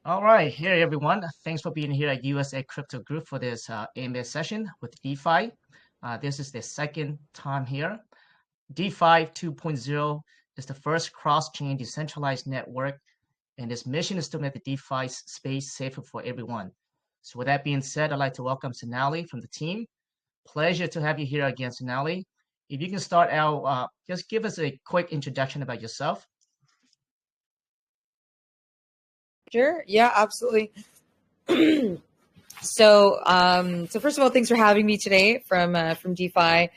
All right, here everyone. Thanks for being here at USA Crypto Group for this AMS session with DeFi. This is the second time here. DeFi 2.0 is the first cross-chain decentralized network, and its mission is to make the DeFi space safer for everyone. So with that being said, I'd like to welcome Sonali from the team. Pleasure to have you here again, Sonali. If you can start out, just give us a quick introduction about yourself. Sure. Yeah, absolutely. So first of all, thanks for having me today from DeFi.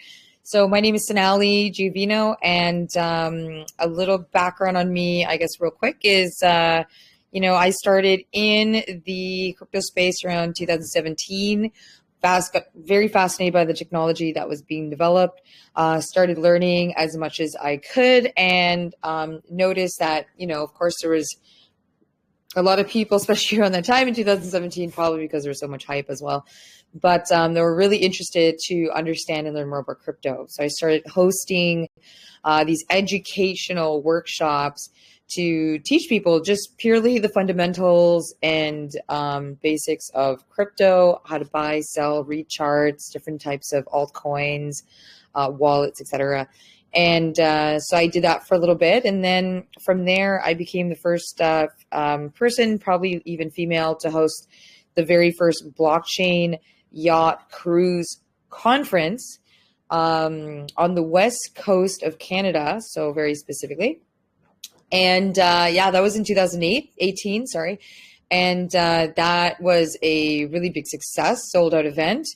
So my name is Sonali Giovino, and a little background on me, I guess, real quick is, I started in the crypto space around 2017. Got very fascinated by the technology that was being developed. Started learning as much as I could, and noticed that, of course, there was a lot of people, especially around that time in 2017, probably because there was so much hype as well. But they were really interested to understand and learn more about crypto. So I started hosting these educational workshops to teach people just purely the fundamentals and basics of crypto, how to buy, sell, read charts, different types of altcoins, wallets, etc. And so I did that for a little bit. And then from there, I became the first person, probably even female, to host the very first blockchain yacht cruise conference on the west coast of Canada, so very specifically. And that was in 2018, sorry. And that was a really big success, sold out event.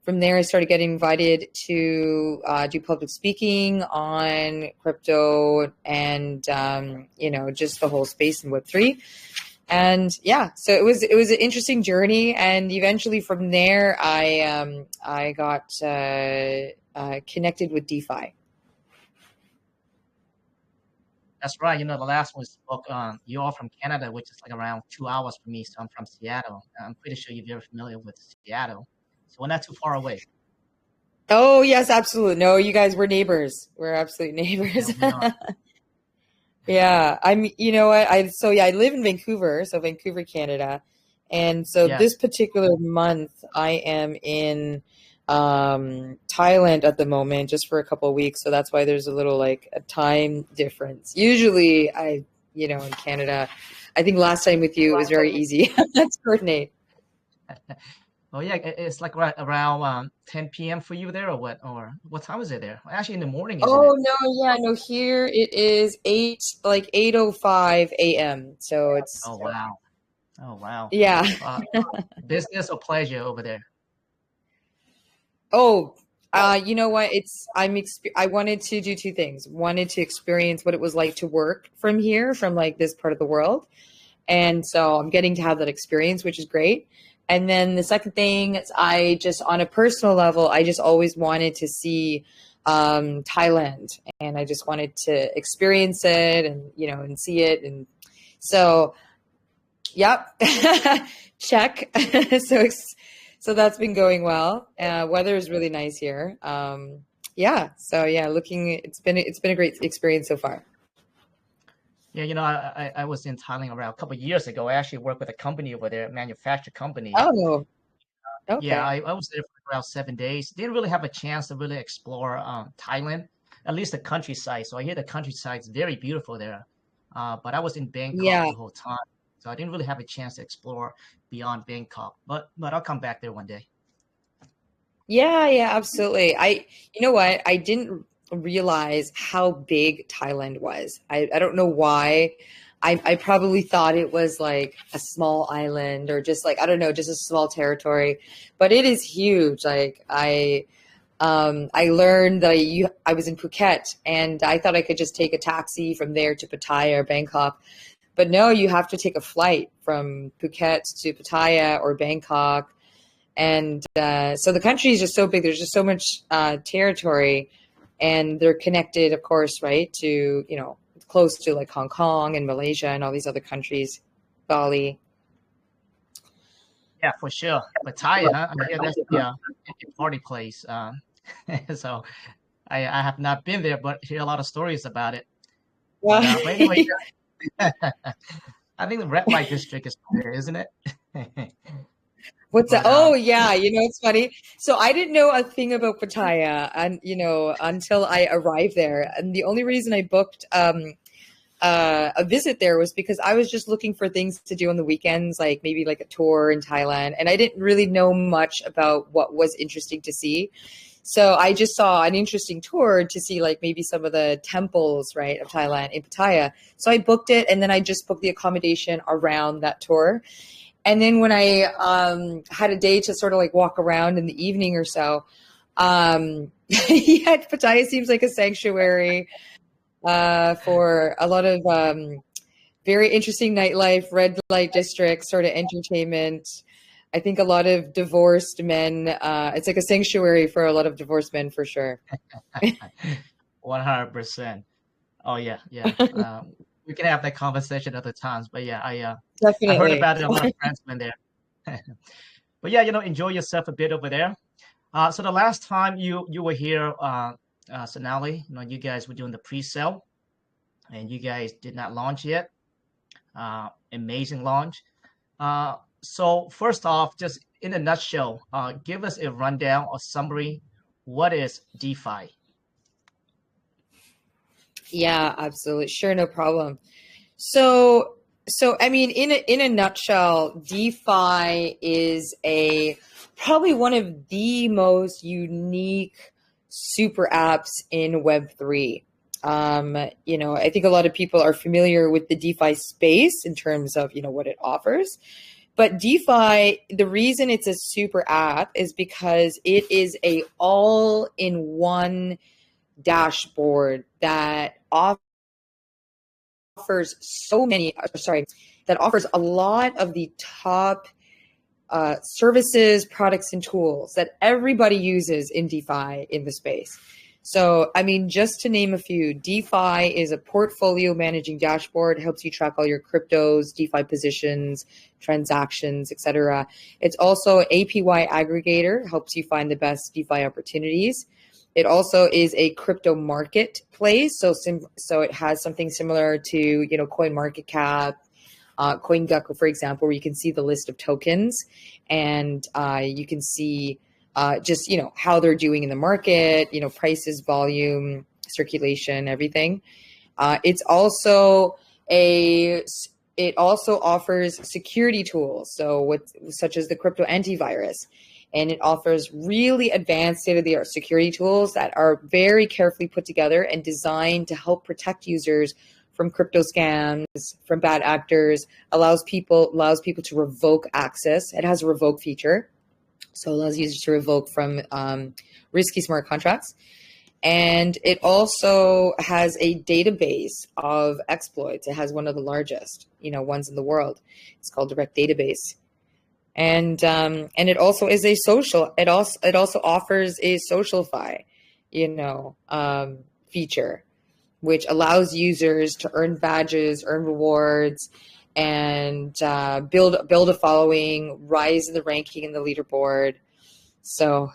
From there, I started getting invited to do public speaking on crypto and, just the whole space in Web3. And so it was an interesting journey. And eventually from there, I got connected with DeFi. That's right. The last one we spoke, you're all from Canada, which is like around 2 hours from me. So I'm from Seattle. I'm pretty sure you're very familiar with Seattle. So we're not too far away. Oh, yes, absolutely. No, you guys were neighbors. We're absolute neighbors. Yeah, you know what? I live in Vancouver, so Vancouver, Canada. And so this particular month, I am in Thailand at the moment, just for a couple of weeks. So that's why there's a little a time difference. Usually in Canada, I think last time with you, it was very easy to coordinate. Oh yeah, it's like right around 10 p.m. for you there, or what? Or what time is it there? Actually, in the morning, isn't it? No, here it is 8:05 a.m. So it's. Oh wow. Yeah. Business or pleasure over there? You know what? I wanted to do two things. Wanted to experience what it was like to work from here, from this part of the world, and so I'm getting to have that experience, which is great. And then the second thing is on a personal level, I just always wanted to see Thailand, and I just wanted to experience it and see it. And so, yep, check. So that's been going well. Weather is really nice here. It's been a great experience so far. Yeah, I was in Thailand around a couple of years ago. I actually worked with a company over there, a manufacturing company. Oh, okay. Yeah, I was there for around 7 days. Didn't really have a chance to really explore Thailand, at least the countryside. So I hear the countryside is very beautiful there. But I was in Bangkok the whole time, so I didn't really have a chance to explore beyond Bangkok. But I'll come back there one day. Yeah, absolutely. You know what? I didn't realize how big Thailand was. I don't know why. I probably thought it was like a small island or just I don't know, just a small territory, but it is huge. I learned that I was in Phuket, and I thought I could just take a taxi from there to Pattaya or Bangkok, but no, you have to take a flight from Phuket to Pattaya or Bangkok. And so the country is just so big. There's just so much territory. And they're connected, of course, right, to, close to Hong Kong and Malaysia and all these other countries, Bali. Yeah, for sure. Pattaya, huh? I hear that's a party place. So I have not been there, but hear a lot of stories about it. Well, but anyway, I think the red light district is there, isn't it? What's that? But Oh yeah, it's funny. So I didn't know a thing about Pattaya, and until I arrived there. And the only reason I booked a visit there was because I was just looking for things to do on the weekends, like maybe like a tour in Thailand, and I didn't really know much about what was interesting to see. So I just saw an interesting tour to see like maybe some of the temples, right, of Thailand in Pattaya. So I booked it, and then I just booked the accommodation around that tour. And then when I had a day to sort of like walk around in the evening or so, yeah, Pattaya seems like a sanctuary for a lot of very interesting nightlife, red light district sort of entertainment. I think a lot of divorced men. It's like a sanctuary for a lot of divorced men for sure. 100%. Oh yeah, yeah. We can have that conversation other times. But yeah, I heard Definitely. about it. A lot of friends went there. But yeah, enjoy yourself a bit over there. So the last time you were here, Sonali, you guys were doing the pre-sale, and you guys did not launch yet. Amazing launch. So first off, just in a nutshell, give us a rundown or summary. What is DeFi? Yeah, absolutely. Sure, no problem. So I mean, in a nutshell, DeFi is probably one of the most unique super apps in Web3. I think a lot of people are familiar with the DeFi space in terms of what it offers. But DeFi, the reason it's a super app is because it is a all-in-one dashboard that offers a lot of the top services, products, and tools that everybody uses in DeFi in the space. So, I mean, just to name a few, DeFi is a portfolio managing dashboard, helps you track all your cryptos, DeFi positions, transactions, etc. It's also an APY aggregator, helps you find the best DeFi opportunities. It also is a crypto marketplace, so it has something similar to CoinMarketCap, CoinGecko, for example, where you can see the list of tokens, and you can see just how they're doing in the market, prices, volume, circulation, everything. It also offers security tools, such as the crypto Antivirus. And it offers really advanced state-of-the-art security tools that are very carefully put together and designed to help protect users from crypto scams, from bad actors, allows people to revoke access. It has a revoke feature, so it allows users to revoke from risky smart contracts. And it also has a database of exploits. It has one of the largest, ones in the world. It's called the REKT database. And it also is a social. It also offers a SocialFi, feature, which allows users to earn badges, earn rewards, and build a following, rise in the ranking in the leaderboard. So,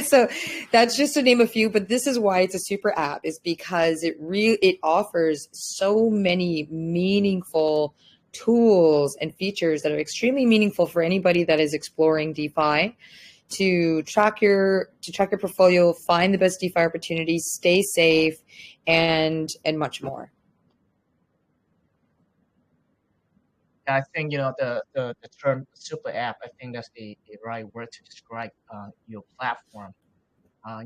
so that's just to name a few. But this is why it's a super app, is because it offers so many meaningful tools and features that are extremely meaningful for anybody that is exploring DeFi, to track your portfolio, find the best DeFi opportunities, stay safe, and much more. I think the term super app. I think that's the right word to describe your platform. On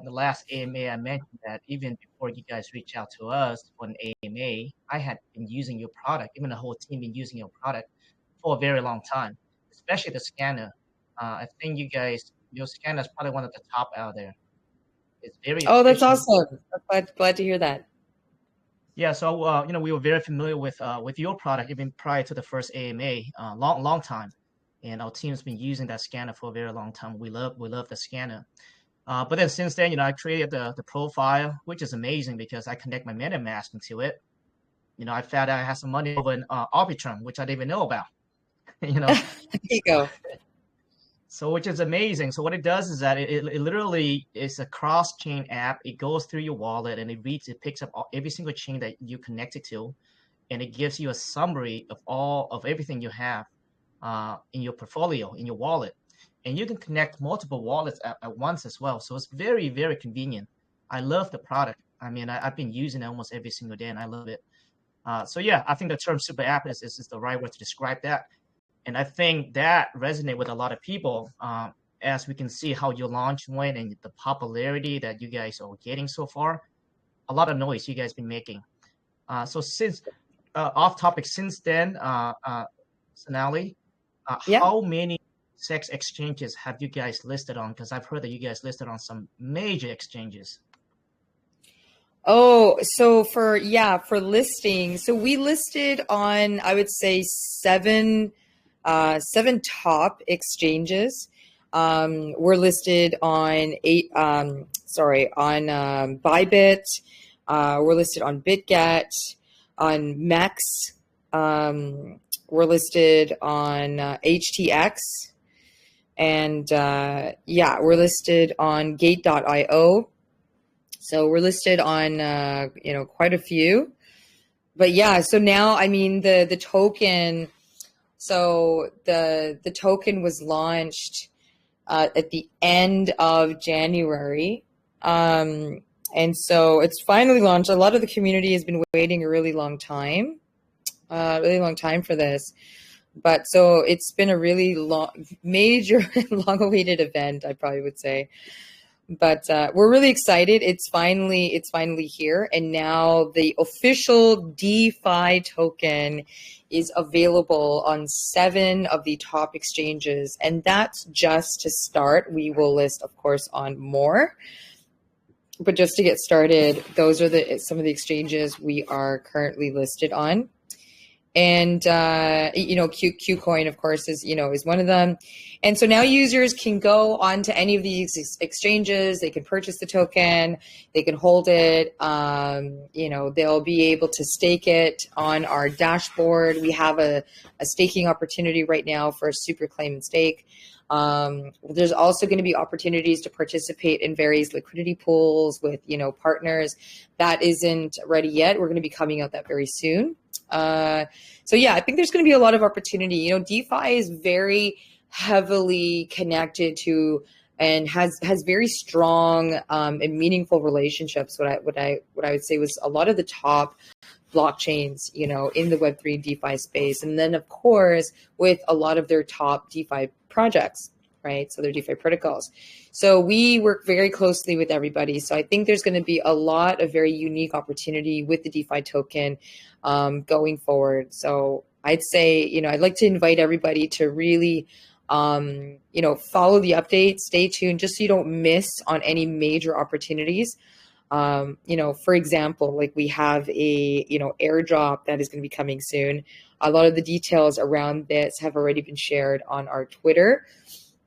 the last AMA, I mentioned that even before you guys reached out to us for an AMA, I had been using your product. Even the whole team been using your product for a very long time, especially the scanner. I think your scanner is probably one of the top out there. It's very Oh, that's efficient. awesome. I'm glad to hear that. Yeah, so we were very familiar with your product even prior to the first AMA, long time, and our team's been using that scanner for a very long time. We love the scanner. But then since then, I created the profile, which is amazing because I connect my MetaMask into it. I found out I had some money over in Arbitrum, which I didn't even know about. There you go. So which is amazing. So what it does is that it literally is a cross-chain app. It goes through your wallet and it picks up every single chain that you connect it to. and it gives you a summary of everything you have in your portfolio, in your wallet. And you can connect multiple wallets at once as well. So it's very, very convenient. I love the product. I mean, I've been using it almost every single day, and I love it. So yeah, I think the term super app is the right word to describe that. And I think that resonates with a lot of people, as we can see how your launch went and the popularity that you guys are getting so far. A lot of noise you guys been making. So since off topic, since then, Sonali, Yeah. how many sex exchanges have you guys listed on? Because I've heard that you guys listed on some major exchanges. Oh, so for listing, so we listed on, I would say seven top exchanges. We're listed on Bybit. We're listed on BitGet, on Mex. We're listed on HTX, and we're listed on Gate.io. So we're listed on quite a few. But yeah, so now, I mean, the token. So the token was launched at the end of January. And so it's finally launched. A lot of the community has been waiting a really long time for this. But so it's been a really major, long-awaited event, I probably would say. But we're really excited. It's finally here, and now the official DeFi token is available on 7 of the top exchanges, and that's just to start. We will list, of course, on more, but just to get started, those are some of the exchanges we are currently listed on. And Qcoin, of course, is one of them. And so now users can go onto any of these exchanges. They can purchase the token, they can hold it. They'll be able to stake it on our dashboard. We have a staking opportunity right now for a super claim and stake. There's also going to be opportunities to participate in various liquidity pools with partners. That isn't ready yet. We're going to be coming out that very soon. So yeah, I think there's going to be a lot of opportunity. DeFi is very heavily connected to and has very strong and meaningful relationships. What I would say was a lot of the top blockchains, in the Web3 DeFi space, and then of course with a lot of their top DeFi projects, right? So they're DeFi protocols. So we work very closely with everybody. So I think there's going to be a lot of very unique opportunity with the DeFi token going forward. So I'd say, I'd like to invite everybody to really, follow the updates, stay tuned, just so you don't miss on any major opportunities. For example, like we have a, airdrop that is going to be coming soon. A lot of the details around this have already been shared on our Twitter.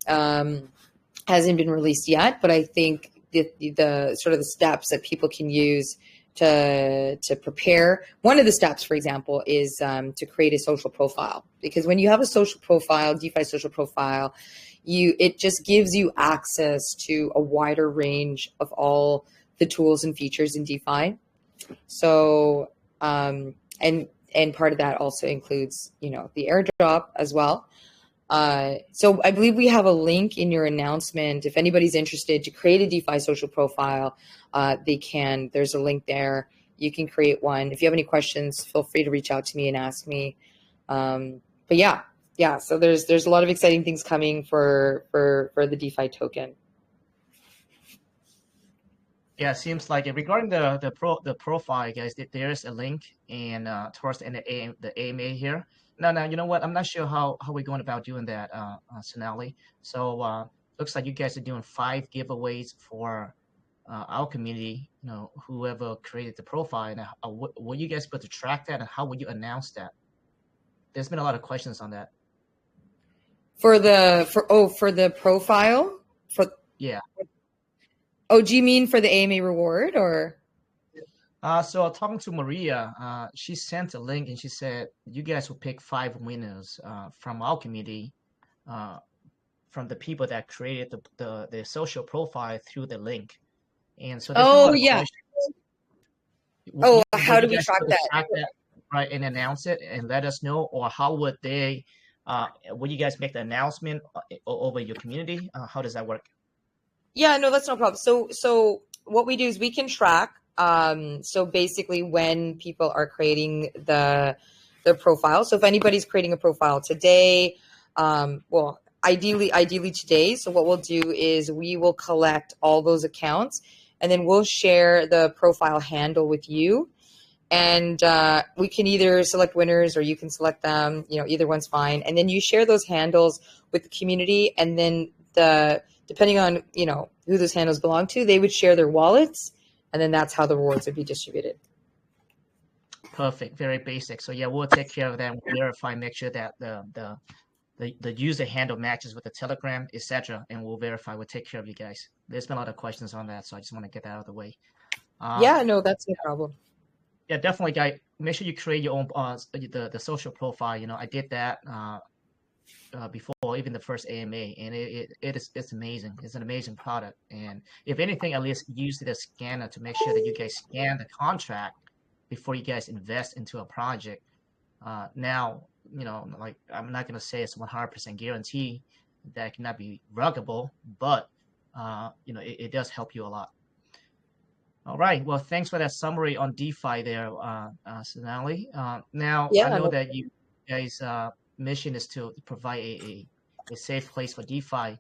Hasn't been released yet, but I think the sort of the steps that people can use to prepare. One of the steps, for example, is to create a social profile, because when you have a social profile, DeFi social profile, it just gives you access to a wider range of all the tools and features in DeFi. So and part of that also includes the airdrop as well. So I believe we have a link in your announcement. If anybody's interested to create a DeFi social profile, they can. There's a link there. You can create one. If you have any questions, feel free to reach out to me and ask me. But yeah. So there's a lot of exciting things coming for the DeFi token. Yeah, it seems like regarding the profile, guys, there is a link and towards the AMA here. Now, you know what? I'm not sure how we're going about doing that, Sonali. So looks like you guys are doing 5 giveaways for our community. Whoever created the profile. And will you guys be able to track that, and how will you announce that? There's been a lot of questions on that. For the profile? Yeah. Oh, do you mean for the AMA reward or? So talking to Maria, she sent a link and she said you guys will pick 5 winners from our community, from the people that created the social profile through the link. And so there's yeah. how do we track that? right, and announce it and let us know, or how would they? Would you guys make the announcement over your community? How does that work? Yeah, no, that's no problem. So what we do is we can track. So basically, when people are creating the profile. So if anybody's creating a profile today, well, ideally today. So what we'll do is we will collect all those accounts, and then we'll share the profile handle with you. And we can either select winners or you can select them. Either one's fine. And then you share those handles with the community, and then depending on who those handles belong to, they would share their wallets, and then that's how the rewards would be distributed. Perfect, very basic. So yeah, we'll take care of that. We'll verify, make sure that the user handle matches with the Telegram, etc., and we'll verify. We'll take care of you guys. There's been a lot of questions on that, so I just want to get that out of the way. Yeah, no, that's no problem. Yeah, definitely, guys. Make sure you create your own the social profile. I did that before even the first AMA, and it's amazing. It's an amazing product, and if anything, at least use it as a scanner to make sure that you guys scan the contract before you guys invest into a project. Now, like, I'm not gonna say it's 100% guarantee that it cannot be ruggable, but it does help you a lot. All right. Well, thanks for that summary on DeFi there, Sonali. Now, I know that you guys' mission is to provide a safe place for DeFi.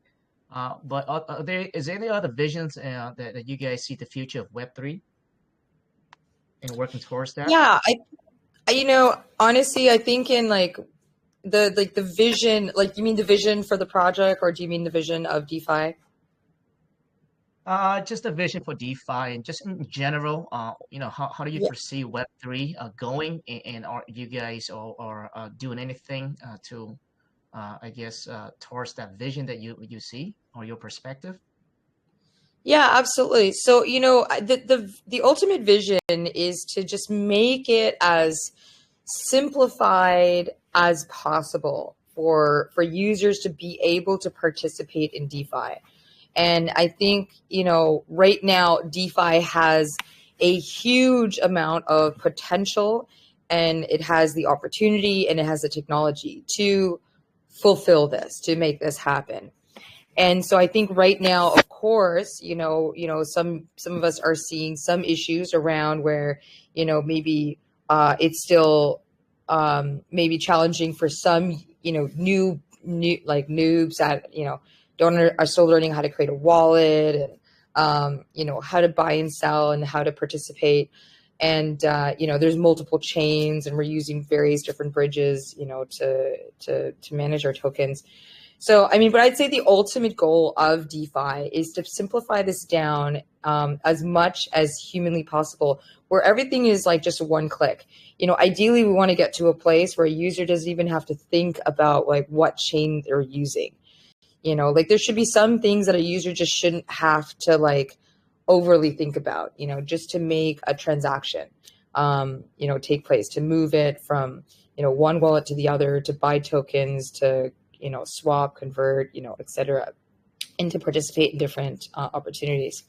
But is there any other visions that you guys see the future of Web3 and working towards that? Yeah, honestly, I think in like the vision, like, you mean the vision for the project, or do you mean the vision of DeFi? Just a vision for DeFi and just in general, how do you foresee Web3 going, and are you guys are doing anything to, I guess, towards that vision that you see or your perspective? Yeah, absolutely. So, the ultimate vision is to just make it as simplified as possible for users to be able to participate in DeFi. And I think, right now, DeFi has a huge amount of potential, and it has the opportunity and it has the technology to fulfill this, to make this happen. And so I think right now, of course, some of us are seeing some issues around where, maybe it's still maybe challenging for some, new like noobs that, are still learning how to create a wallet, and how to buy and sell and how to participate. And there's multiple chains, and we're using various different bridges, to manage our tokens. So, but I'd say the ultimate goal of DeFi is to simplify this down as much as humanly possible, where everything is like just one click. Ideally, we want to get to a place where a user doesn't even have to think about like what chain they're using. Like, there should be some things that a user just shouldn't have to like overly think about, just to make a transaction, take place, to move it from, one wallet to the other, to buy tokens, to, swap, convert, et cetera, and to participate in different opportunities.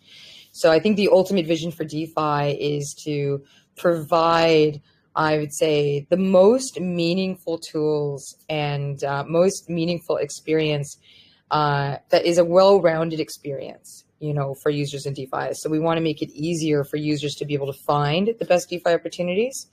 So I think the ultimate vision for DeFi is to provide, I would say, the most meaningful tools and most meaningful experience that is a well-rounded experience, for users in DeFi. So we want to make it easier for users to be able to find the best DeFi opportunities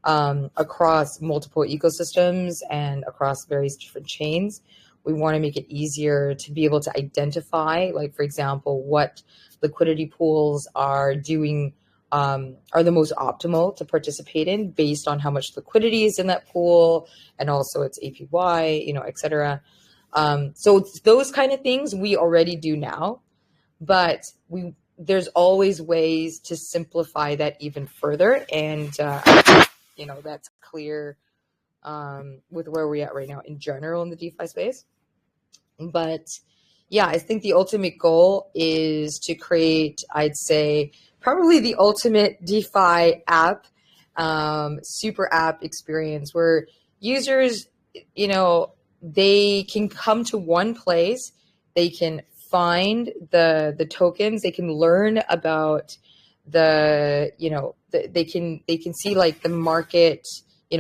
across multiple ecosystems and across various different chains. We want to make it easier to be able to identify, like, for example, what liquidity pools are doing, are the most optimal to participate in based on how much liquidity is in that pool, and also its APY, et cetera. So those kind of things we already do now, but there's always ways to simplify that even further. And, that's clear with where we're at right now in general in the DeFi space. But yeah, I think the ultimate goal is to create, I'd say, probably the ultimate DeFi app, super app experience where users, they can come to one place, they can find the tokens, they can learn about they can see like the market,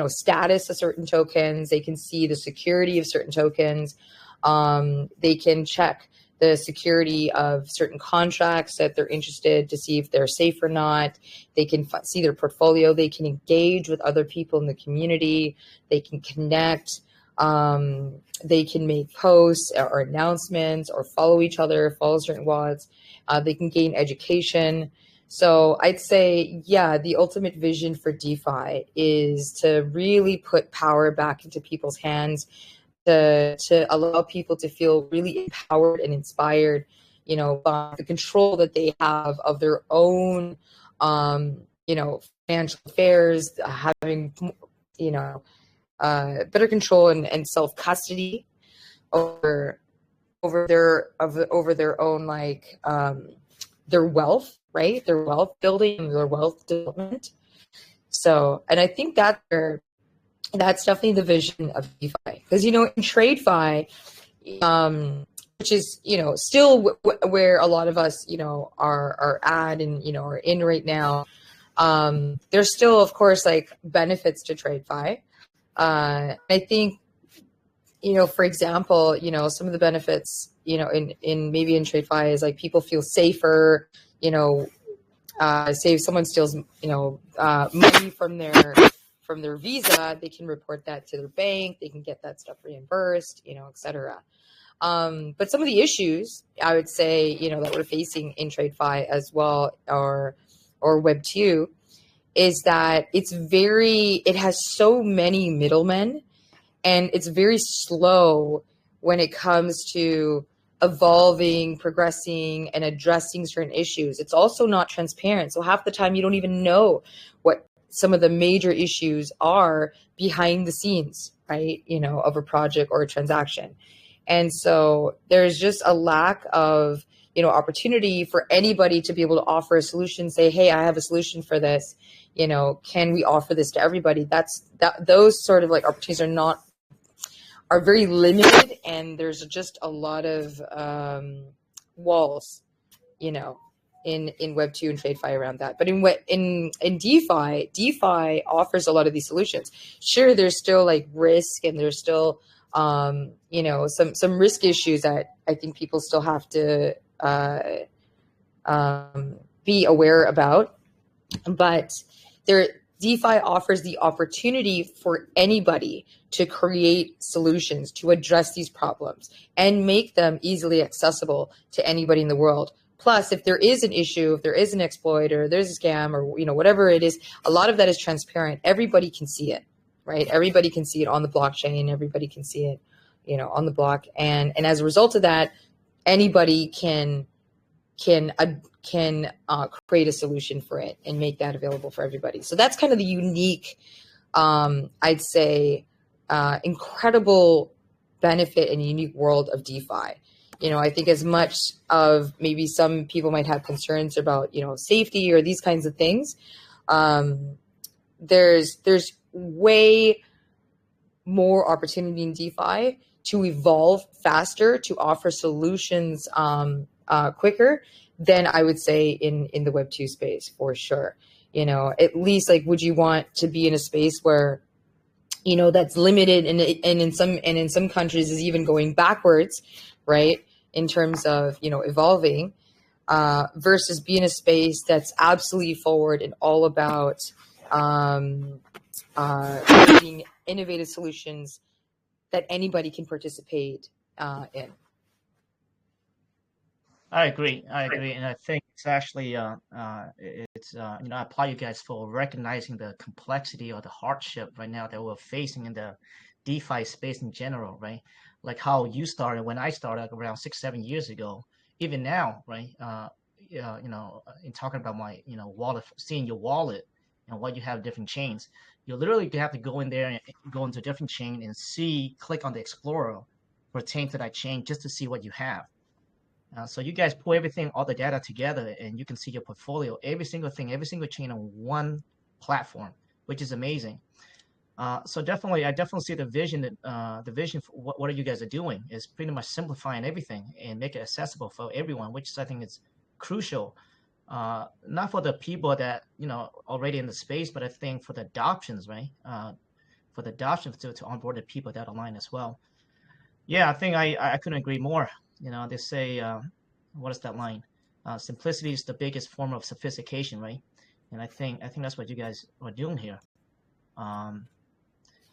status of certain tokens. They can see the security of certain tokens. They can check the security of certain contracts that they're interested to see if they're safe or not. They can see their portfolio. They can engage with other people in the community. They can connect. They can make posts or announcements or follow each other, follow certain wallets. They can gain education. So I'd say, yeah, the ultimate vision for DeFi is to really put power back into people's hands, to allow people to feel really empowered and inspired, by the control that they have of their own, financial affairs, having, better control and self custody over their own, like, their wealth, right? Their wealth building, their wealth development. So, and I think that's definitely the vision of DeFi, because in TradeFi, which is still where a lot of us are at and are in right now. There's still, of course, like benefits to TradeFi. I think for example, some of the benefits in maybe in TradeFi is like people feel safer. Say if someone steals money from their Visa, they can report that to their bank. They can get that stuff reimbursed, etc. But some of the issues I would say, that we're facing in TradeFi as well, or Web2, is that it has so many middlemen, and it's very slow when it comes to evolving, progressing, and addressing certain issues. It's also not transparent. So half the time you don't even know what some of the major issues are behind the scenes, right? Of a project or a transaction. And so there's just a lack of, opportunity for anybody to be able to offer a solution, say, hey, I have a solution for this. Can we offer this to everybody? Those sort of like opportunities are very limited, and there's just a lot of walls, in Web2 and TradeFi around that. But in DeFi offers a lot of these solutions. Sure, there's still like risk, and there's still some risk issues that I think people still have to be aware about. But DeFi offers the opportunity for anybody to create solutions to address these problems and make them easily accessible to anybody in the world. Plus, if there is an issue, if there is an exploit, or there's a scam, or whatever it is, a lot of that is transparent. Everybody can see it, right? Everybody can see it on the blockchain. Everybody can see it, on the block. And as a result of that, anybody can create a solution for it and make that available for everybody. So that's kind of the unique, I'd say, incredible benefit and unique world of DeFi. I think as much of maybe some people might have concerns about, safety or these kinds of things, there's way more opportunity in DeFi to evolve faster, to offer solutions quicker than I would say in the Web2 space, for sure. At least, like, would you want to be in a space where, that's limited and in some countries is even going backwards, right? In terms of, evolving, versus be in a space that's absolutely forward and all about creating innovative solutions that anybody can participate in. I agree, and I think it's actually I applaud you guys for recognizing the complexity or the hardship right now that we're facing in the DeFi space in general, right? Like how you started when I started around 6-7 years ago. Even now, right? In talking about my wallet, seeing your wallet and what you have different chains, you literally have to go in there and go into a different chain and click on the Explorer pertain to that chain just to see what you have. So you guys pull everything, all the data together, and you can see your portfolio, every single thing, every single chain on one platform, which is amazing. So I definitely see the vision the vision for what you guys are doing is pretty much simplifying everything and make it accessible for everyone, which I think is crucial. Not for the people that already in the space, but I think for the adoptions, right? for the adoption to onboard the people that align as well. Yeah, I think I couldn't agree more. They say, what is that line? Simplicity is the biggest form of sophistication, right? And I think that's what you guys are doing here.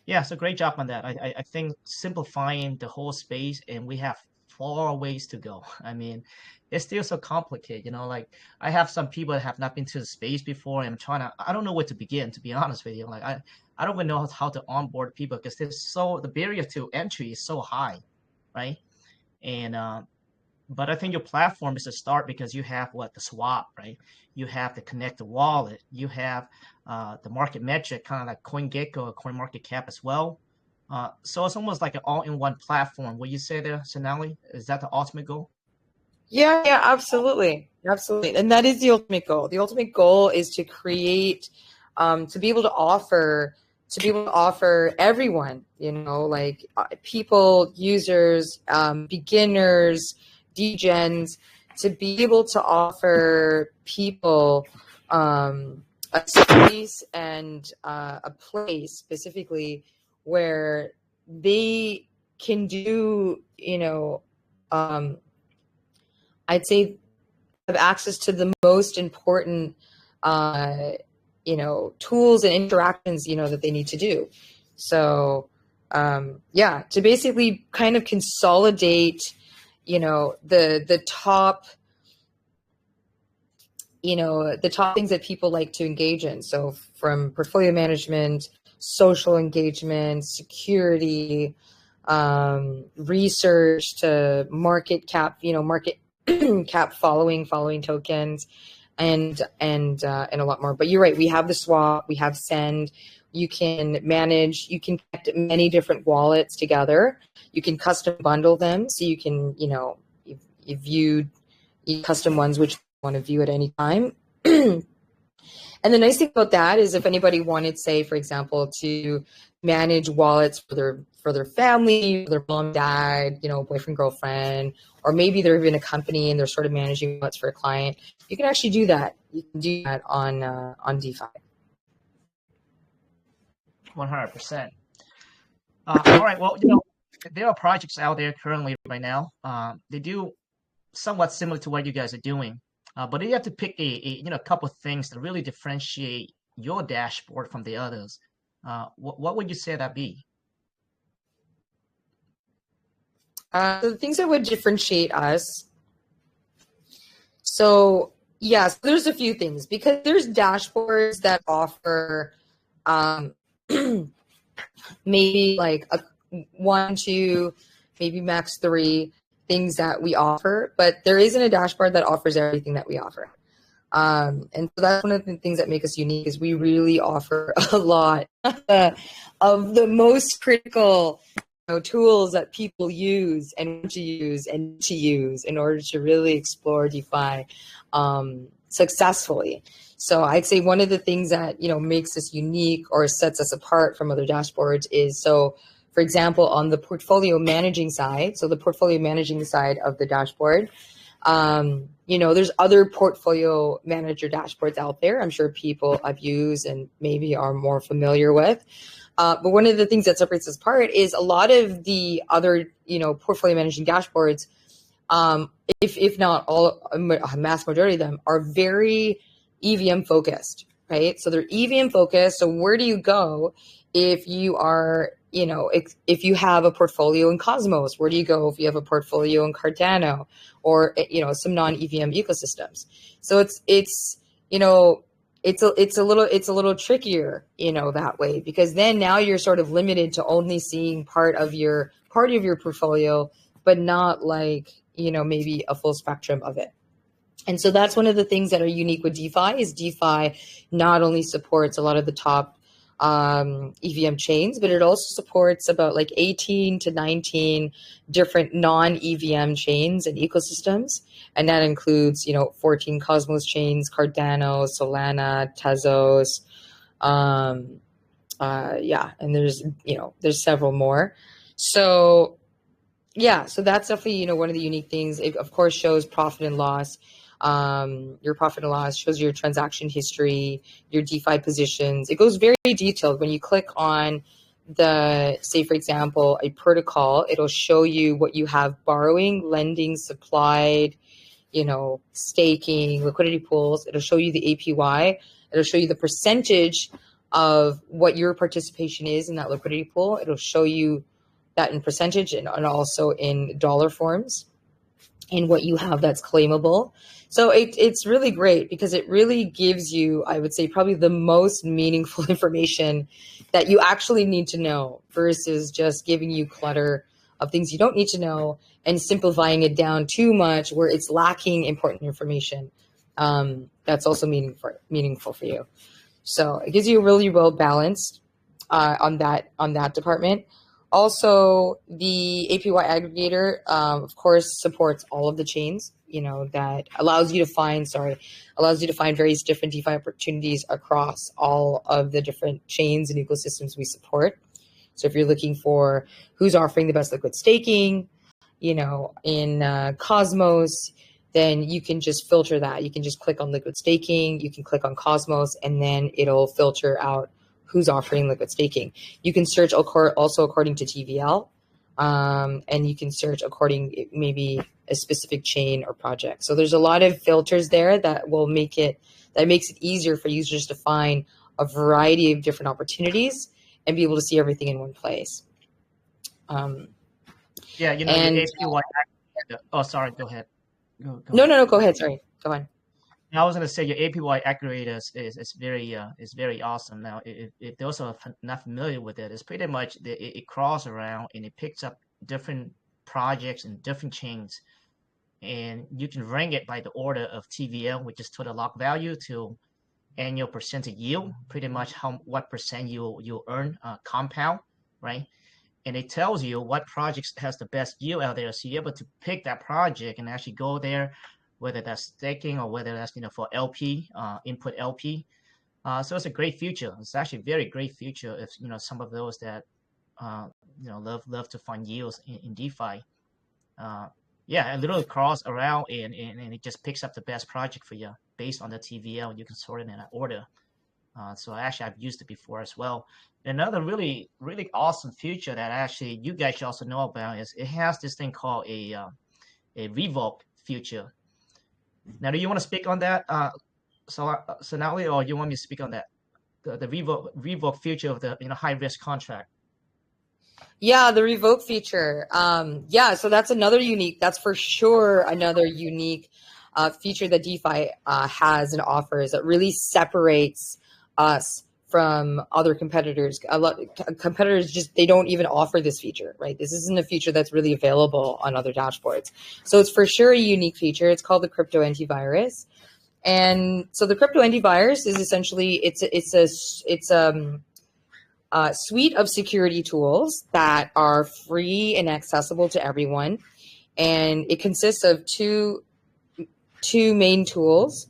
Yeah, so great job on that. I think simplifying the whole space, and we have far ways to go. I mean, it's still so complicated. Like I have some people that have not been to the space before, and I don't know where to begin, to be honest with you. Like I don't even know how to onboard people because the barrier to entry is so high, right? And but I think your platform is a start because you have the swap, right? You have the connect the wallet, you have the market metric, kind of like CoinGecko or CoinMarketCap as well. So it's almost like an all-in-one platform. What you say there, Sonali? Is that the ultimate goal? Yeah, absolutely. Absolutely. And that is the ultimate goal. The ultimate goal is to create, to be able to offer everyone, like people, users, beginners, degens, to be able to offer people a space and a place specifically where they can do, I'd say have access to the most important, tools and interactions, that they need to do. So, to basically kind of consolidate, the top, the top things that people like to engage in. So from portfolio management, social engagement, security, research to market cap, market cap following tokens, and a lot more. But you're right. We have the swap, we have send. You can manage, you can connect many different wallets together. You can custom bundle them. So you can, you view custom ones, which you want to view at any time. And the nice thing about that is if anybody wanted, say, for example, to manage wallets for their family, for their mom, dad, boyfriend, girlfriend, or maybe they're even a company and they're sort of managing wallets for a client, you can actually do that. You can do that on DeFi. 100%. All right. Well, there are projects out there currently right now. They do somewhat similar to what you guys are doing. But you have to pick a couple of things that really differentiate your dashboard from the others. What would you say that be? The things that would differentiate us. So yes, there's a few things because there's dashboards that offer maybe like a 1, 2, maybe max 3 things that we offer, but there isn't a dashboard that offers everything that we offer. And so that's one of the things that make us unique is we really offer a lot of the most critical tools that people use and to use in order to really explore DeFi successfully. So I'd say one of the things that makes us unique or sets us apart from other dashboards is, so for example, on the portfolio managing side, so the portfolio managing side of the dashboard, there's other portfolio manager dashboards out there. I'm sure people have used and maybe are more familiar with. But one of the things that separates us apart is a lot of the other, portfolio managing dashboards, if not all, a mass majority of them are very EVM focused, right? So they're EVM focused. So where do you go if you are, if you have a portfolio in Cosmos? Where do you go if you have a portfolio in Cardano or, some non-EVM ecosystems? So it's a little trickier, that way, because then now you're sort of limited to only seeing part of your portfolio, but not like, maybe a full spectrum of it. And so that's one of the things that are unique with DeFi is DeFi not only supports a lot of the top EVM chains, but it also supports about like 18 to 19 different non-EVM chains and ecosystems. And that includes, 14 Cosmos chains, Cardano, Solana, Tezos. And there's several more. So so that's definitely, one of the unique things. It of course shows profit and loss. Your profit and loss shows your transaction history, your DeFi positions. It goes very detailed when you click on say for example, a protocol, it'll show you what you have borrowing, lending, supplied, staking, liquidity pools. It'll show you the APY. It'll show you the percentage of what your participation is in that liquidity pool. It'll show you that in percentage and also in dollar forms and what you have that's claimable. So it's really great because it really gives you, I would say, probably the most meaningful information that you actually need to know versus just giving you clutter of things you don't need to know and simplifying it down too much where it's lacking important information. That's also meaningful for you. So it gives you a really well balanced on that department. Also, the APY aggregator, of course, supports all of the chains, that allows you to find various different DeFi opportunities across all of the different chains and ecosystems we support. So if you're looking for who's offering the best liquid staking, in Cosmos, then you can just filter that. You can just click on liquid staking, you can click on Cosmos, and then it'll filter out who's offering liquid staking. You can search also according to TVL, and you can search according maybe a specific chain or project. So there's a lot of filters there that makes it easier for users to find a variety of different opportunities and be able to see everything in one place. Yeah, the APY. Oh, sorry. Go ahead. No. Go ahead. Sorry. Go on. I was going to say your APY aggregator is very awesome. Now, if those are not familiar with it, it's pretty much it crawls around and it picks up different projects and different chains, and you can rank it by the order of TVL, which is total lock value, to annual percentage yield, pretty much what percent you'll earn compound, right? And it tells you what projects has the best yield out there, so you're able to pick that project and actually go there, whether that's staking or whether that's for LP input LP. So it's a great feature. It's actually a very great feature if some of those that love to find yields in DeFi. It literally crawls around and it just picks up the best project for you based on the TVL. You can sort it in that order. So actually, I've used it before as well. Another really, really awesome feature that actually you guys should also know about is it has this thing called a revoke feature. Now, do you want to speak on that, Sonali, or you want me to speak on that? The revoke feature of the high risk contract. Yeah, the revoke feature. So that's for sure another unique feature that DeFi has and offers that really separates us from other competitors. Competitors they don't even offer this feature, right? This isn't a feature that's really available on other dashboards. So it's for sure a unique feature. It's called the crypto antivirus. And so the crypto antivirus is essentially it's a suite of security tools that are free and accessible to everyone. And it consists of two main tools.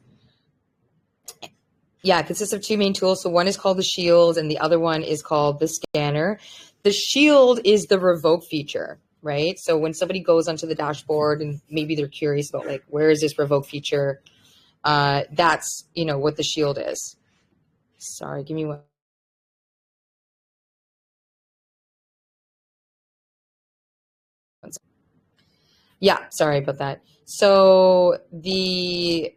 Yeah, it consists of two main tools. So one is called the shield and the other one is called the scanner. The shield is the revoke feature, right? So when somebody goes onto the dashboard and maybe they're curious about where is this revoke feature, that's, what the shield is. Sorry, give me one. Yeah, sorry about that. So the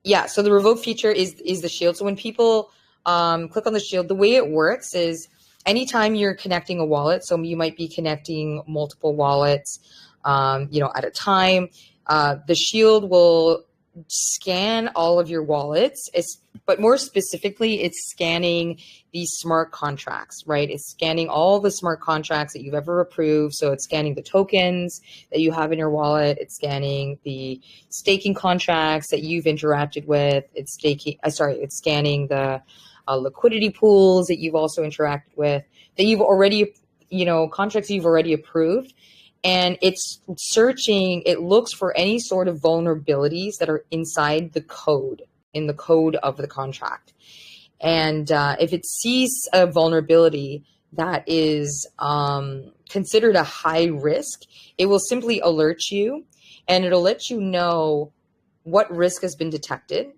revoke feature is the shield. So when people click on the shield, the way it works is anytime you're connecting a wallet, so you might be connecting multiple wallets, at a time, the shield will scan all of your wallets. But more specifically, it's scanning these smart contracts, right? It's scanning all the smart contracts that you've ever approved. So it's scanning the tokens that you have in your wallet. It's scanning the staking contracts that you've interacted with. It's scanning the liquidity pools that you've also interacted with, that you've already, contracts you've already approved. And it's searching, it looks for any sort of vulnerabilities that are inside the code, in the code of the contract. And if it sees a vulnerability that is considered a high risk, it will simply alert you, and it'll let you know what risk has been detected.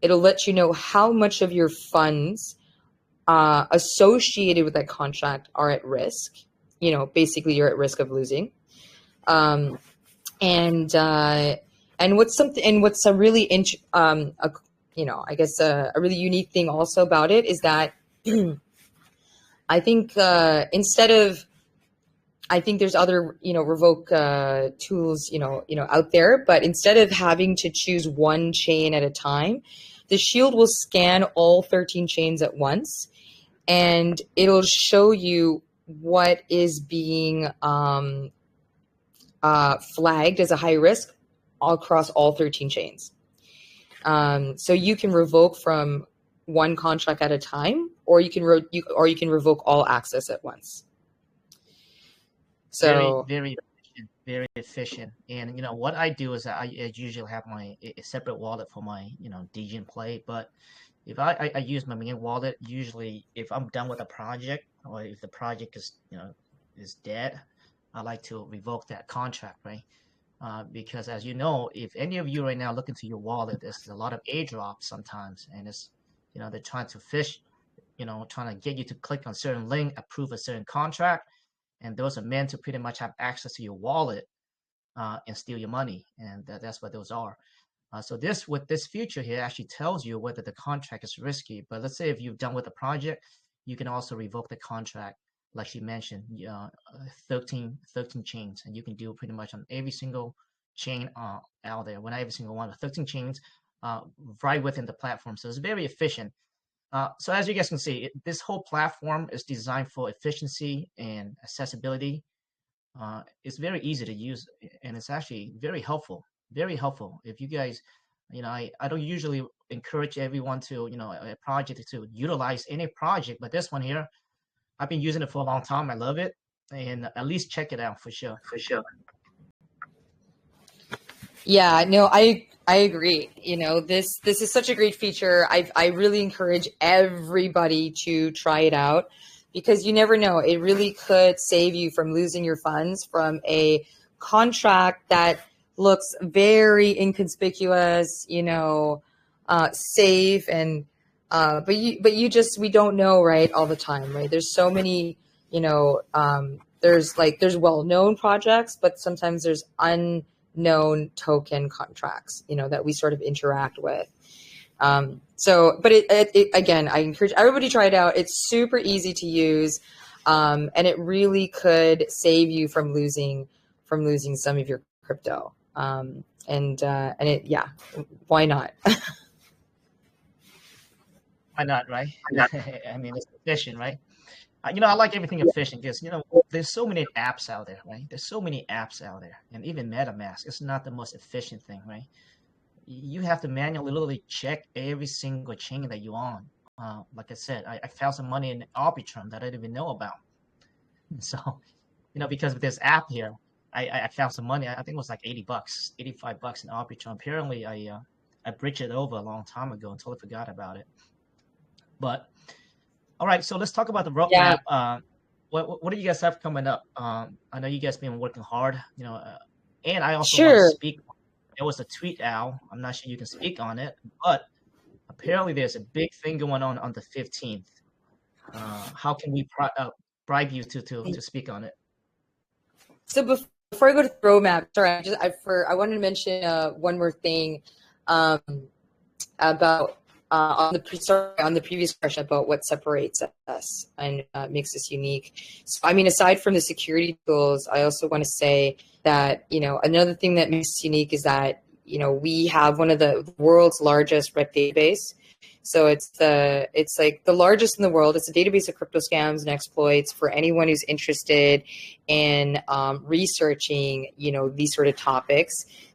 It'll let you know how much of your funds associated with that contract are at risk. You know, basically you're at risk of losing. And what's a really I guess a really unique thing also about it is that I think I think there's other, Revoke tools, out there, but instead of having to choose one chain at a time, the Shield will scan all 13 chains at once, and it'll show you what is being flagged as a high risk all across all 13 chains. So you can revoke from one contract at a time, or you can revoke all access at once. So very efficient, very efficient. And what I do is I usually have a separate wallet for my Degen Play. But if I use my main wallet, usually if I'm done with a project, or if the project is dead, I like to revoke that contract, right? Because as you know, if any of you right now look into your wallet, there's a lot of airdrops sometimes, and it's they're trying to fish, trying to get you to click on certain link, approve a certain contract. And those are meant to pretty much have access to your wallet and steal your money. And that's what those are. So with this feature here actually tells you whether the contract is risky. But let's say if you've done with the project, you can also revoke the contract, like she mentioned, 13 chains. And you can do pretty much on every single chain out there. Well, not every single one, but 13 chains right within the platform. So it's very efficient. So as you guys can see, this whole platform is designed for efficiency and accessibility. It's very easy to use, and it's actually very helpful. Very helpful. If you guys, I don't usually encourage everyone to, a project to utilize any project, but this one here, I've been using it for a long time. I love it, and at least check it out for sure. For sure. Yeah, no, I agree. This is such a great feature. I really encourage everybody to try it out, because you never know. It really could save you from losing your funds from a contract that looks very inconspicuous, safe, and but we don't know, right, all the time, right? There's so many, there's well-known projects, but sometimes there's unknown token contracts, that we sort of interact with. But it again, I encourage everybody to try it out. It's super easy to use, and it really could save you from losing some of your crypto. Why not? Why not, right? I mean, it's efficient, right? I like everything efficient because, there's so many apps out there, right? There's so many apps out there, and even MetaMask, it's not the most efficient thing, right? You have to manually literally check every single chain that you're on. Like I said, I found some money in Arbitrum that I didn't even know about. So, because of this app here, I found some money. I think it was like $80, $85 in Arbitrum. Apparently, I bridged it over a long time ago and totally forgot about it. But all right, so let's talk about the roadmap. Yeah. What do you guys have coming up? I know you guys been working hard, and I also want to speak. There was a tweet out. I'm not sure you can speak on it, but apparently there's a big thing going on the 15th. How can we bribe you to speak on it? So before I go to the roadmap, sorry, I wanted to mention one more thing about on the previous question about what separates us and makes us unique. So, I mean, aside from the security tools, I also want to say that, another thing that makes us unique is that, we have one of the world's largest REKT database. So it's like the largest in the world. It's a database of crypto scams and exploits for anyone who's interested in researching, these sort of topics.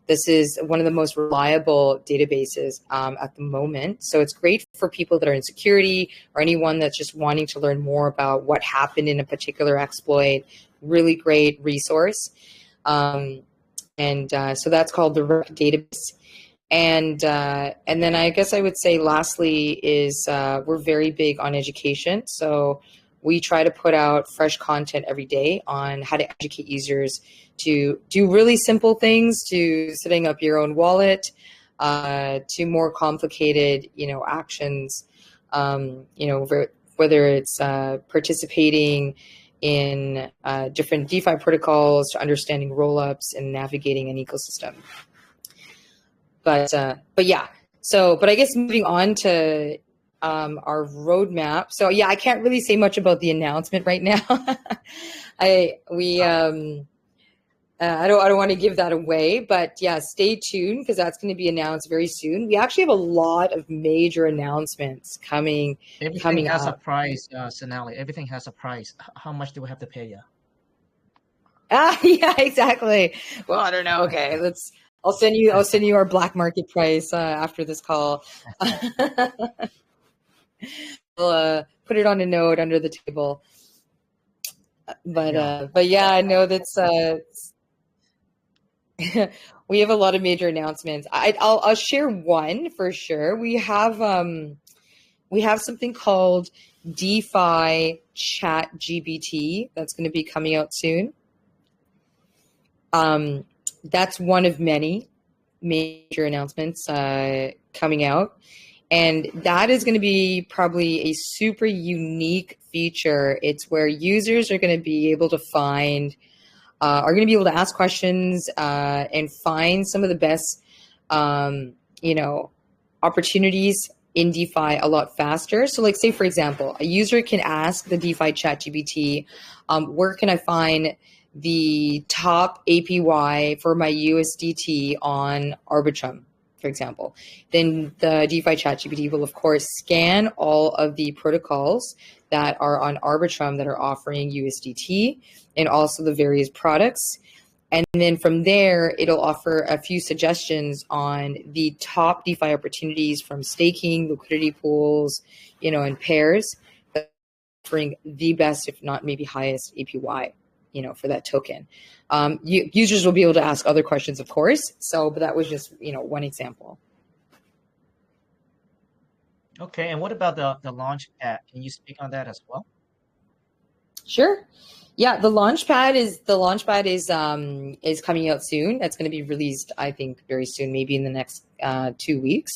This is one of the most reliable databases at the moment. So it's great for people that are in security or anyone that's just wanting to learn more about what happened in a particular exploit. Really great resource. So that's called the REKT database. And then I guess I would say lastly is we're very big on education. So we try to put out fresh content every day on how to educate users to do really simple things, to setting up your own wallet, to more complicated, actions, whether it's participating in different DeFi protocols, to understanding rollups and navigating an ecosystem. But yeah, but I guess moving on to our roadmap. So yeah, I can't really say much about the announcement right now. I don't want to give that away, but yeah, stay tuned because that's going to be announced very soon. We actually have a lot of major announcements coming Everything has up. a price, Sonali. Everything has a price. How much do we have to pay you? Yeah, exactly. Well, I don't know. Okay, I'll send you our black market price after this call. We'll put it on a note under the table. But yeah, I know that's we have a lot of major announcements. I'll share one for sure. We have something called DeFi Chat GPT that's going to be coming out soon. That's one of many major announcements coming out. And that is going to be probably a super unique feature. It's where users are going to be able to are going to be able to ask questions and find some of the best, opportunities in DeFi a lot faster. So like say, for example, a user can ask the DeFi chat GPT, where can I find the top APY for my USDT on Arbitrum, for example. Then the DeFi chat GPT will, of course, scan all of the protocols that are on Arbitrum that are offering USDT and also the various products. And then from there, it'll offer a few suggestions on the top DeFi opportunities from staking, liquidity pools, and pairs, offering the best, if not maybe highest APY, for that token. Users will be able to ask other questions, of course. But that was just, one example. Okay, and what about the launch pad? Can you speak on that as well? Sure. Yeah, the launchpad is coming out soon. That's going to be released, I think, very soon, maybe in the next 2 weeks,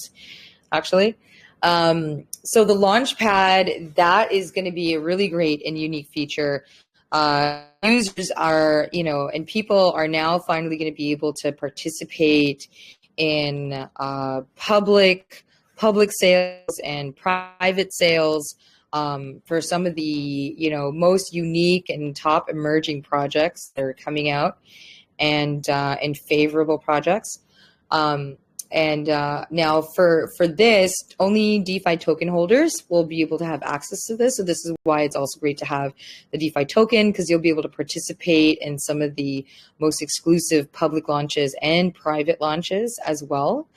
actually. So the launchpad, that is going to be a really great and unique feature. Users are, and people are now finally going to be able to participate in public sales and private sales for some of the most unique and top emerging projects that are coming out, and favorable projects. Now for this, only DeFi token holders will be able to have access to this. So this is why it's also great to have the DeFi token, because you'll be able to participate in some of the most exclusive public launches and private launches as well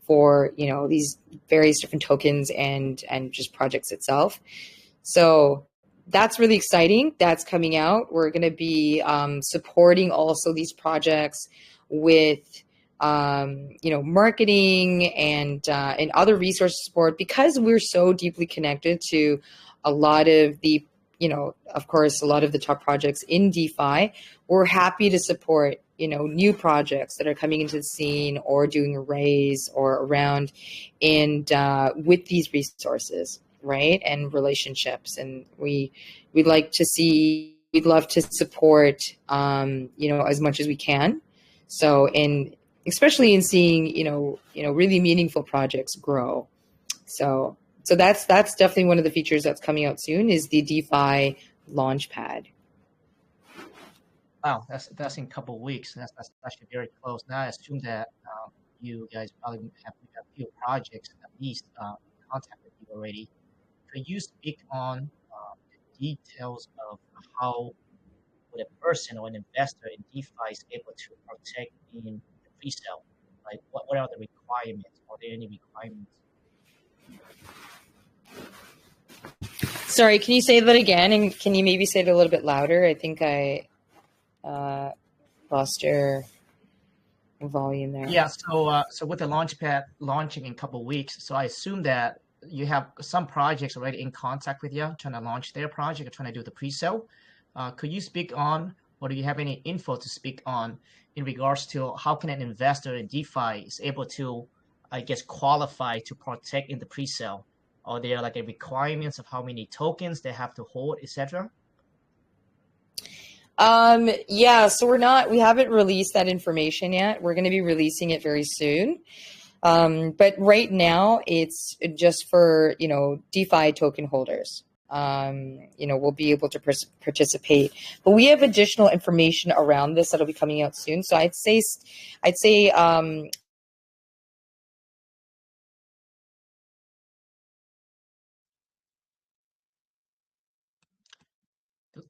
for these various different tokens and just projects itself. So that's really exciting. That's coming out. We're going to be supporting also these projects with marketing and other resource support, because we're so deeply connected to a lot of the, of course, a lot of the top projects in DeFi. We're happy to support, new projects that are coming into the scene or doing a raise or around, and with these resources, right, and relationships. And we'd love to support, as much as we can. So, especially in seeing, really meaningful projects grow. So that's definitely one of the features that's coming out soon, is the DeFi Launchpad. Wow, that's in a couple of weeks. That's actually very close. Now I assume that you guys probably have a few projects at least contacted you already. Could you speak on the details of how would a person or an investor in DeFi is able to partake in the pre-sale? Like what are the requirements? Are there any requirements? Sorry, can you say that again? And can you maybe say it a little bit louder? I think I lost your volume there. Yeah, so with the Launchpad launching in a couple of weeks, so I assume that you have some projects already in contact with you, trying to launch their project or trying to do the pre-sale. Could you speak on, or do you have any info to speak on in regards to how can an investor in DeFi is able to, I guess, qualify to partake in the pre-sale? Are there like a requirements of how many tokens they have to hold, etc.? Yeah, so we haven't released that information yet. We're going to be releasing it very soon. But right now it's just for, DeFi token holders. We'll be able to participate, but we have additional information around this that'll be coming out soon. So I'd say,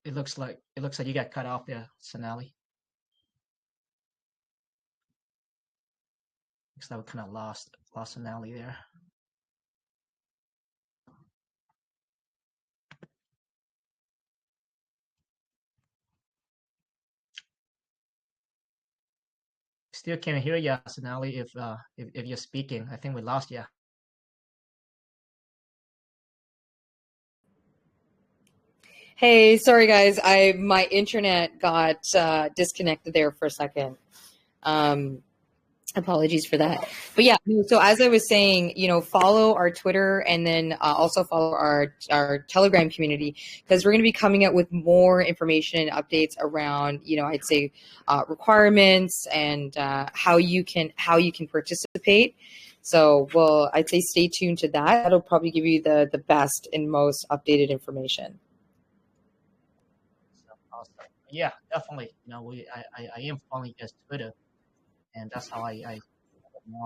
It looks like you got cut off there, Sonali. Looks like we kind of lost Sonali there. Still can't hear you, Sonali. If you're speaking, I think we lost you. Hey, sorry guys, my internet got disconnected there for a second. Apologies for that. But yeah, so as I was saying, follow our Twitter and then also follow our Telegram community, because we're going to be coming out with more information and updates around, I'd say requirements and how you can participate. So, I'd say stay tuned to that. That'll probably give you the best and most updated information. Awesome. Yeah, definitely. I am following you guys Twitter, and that's how I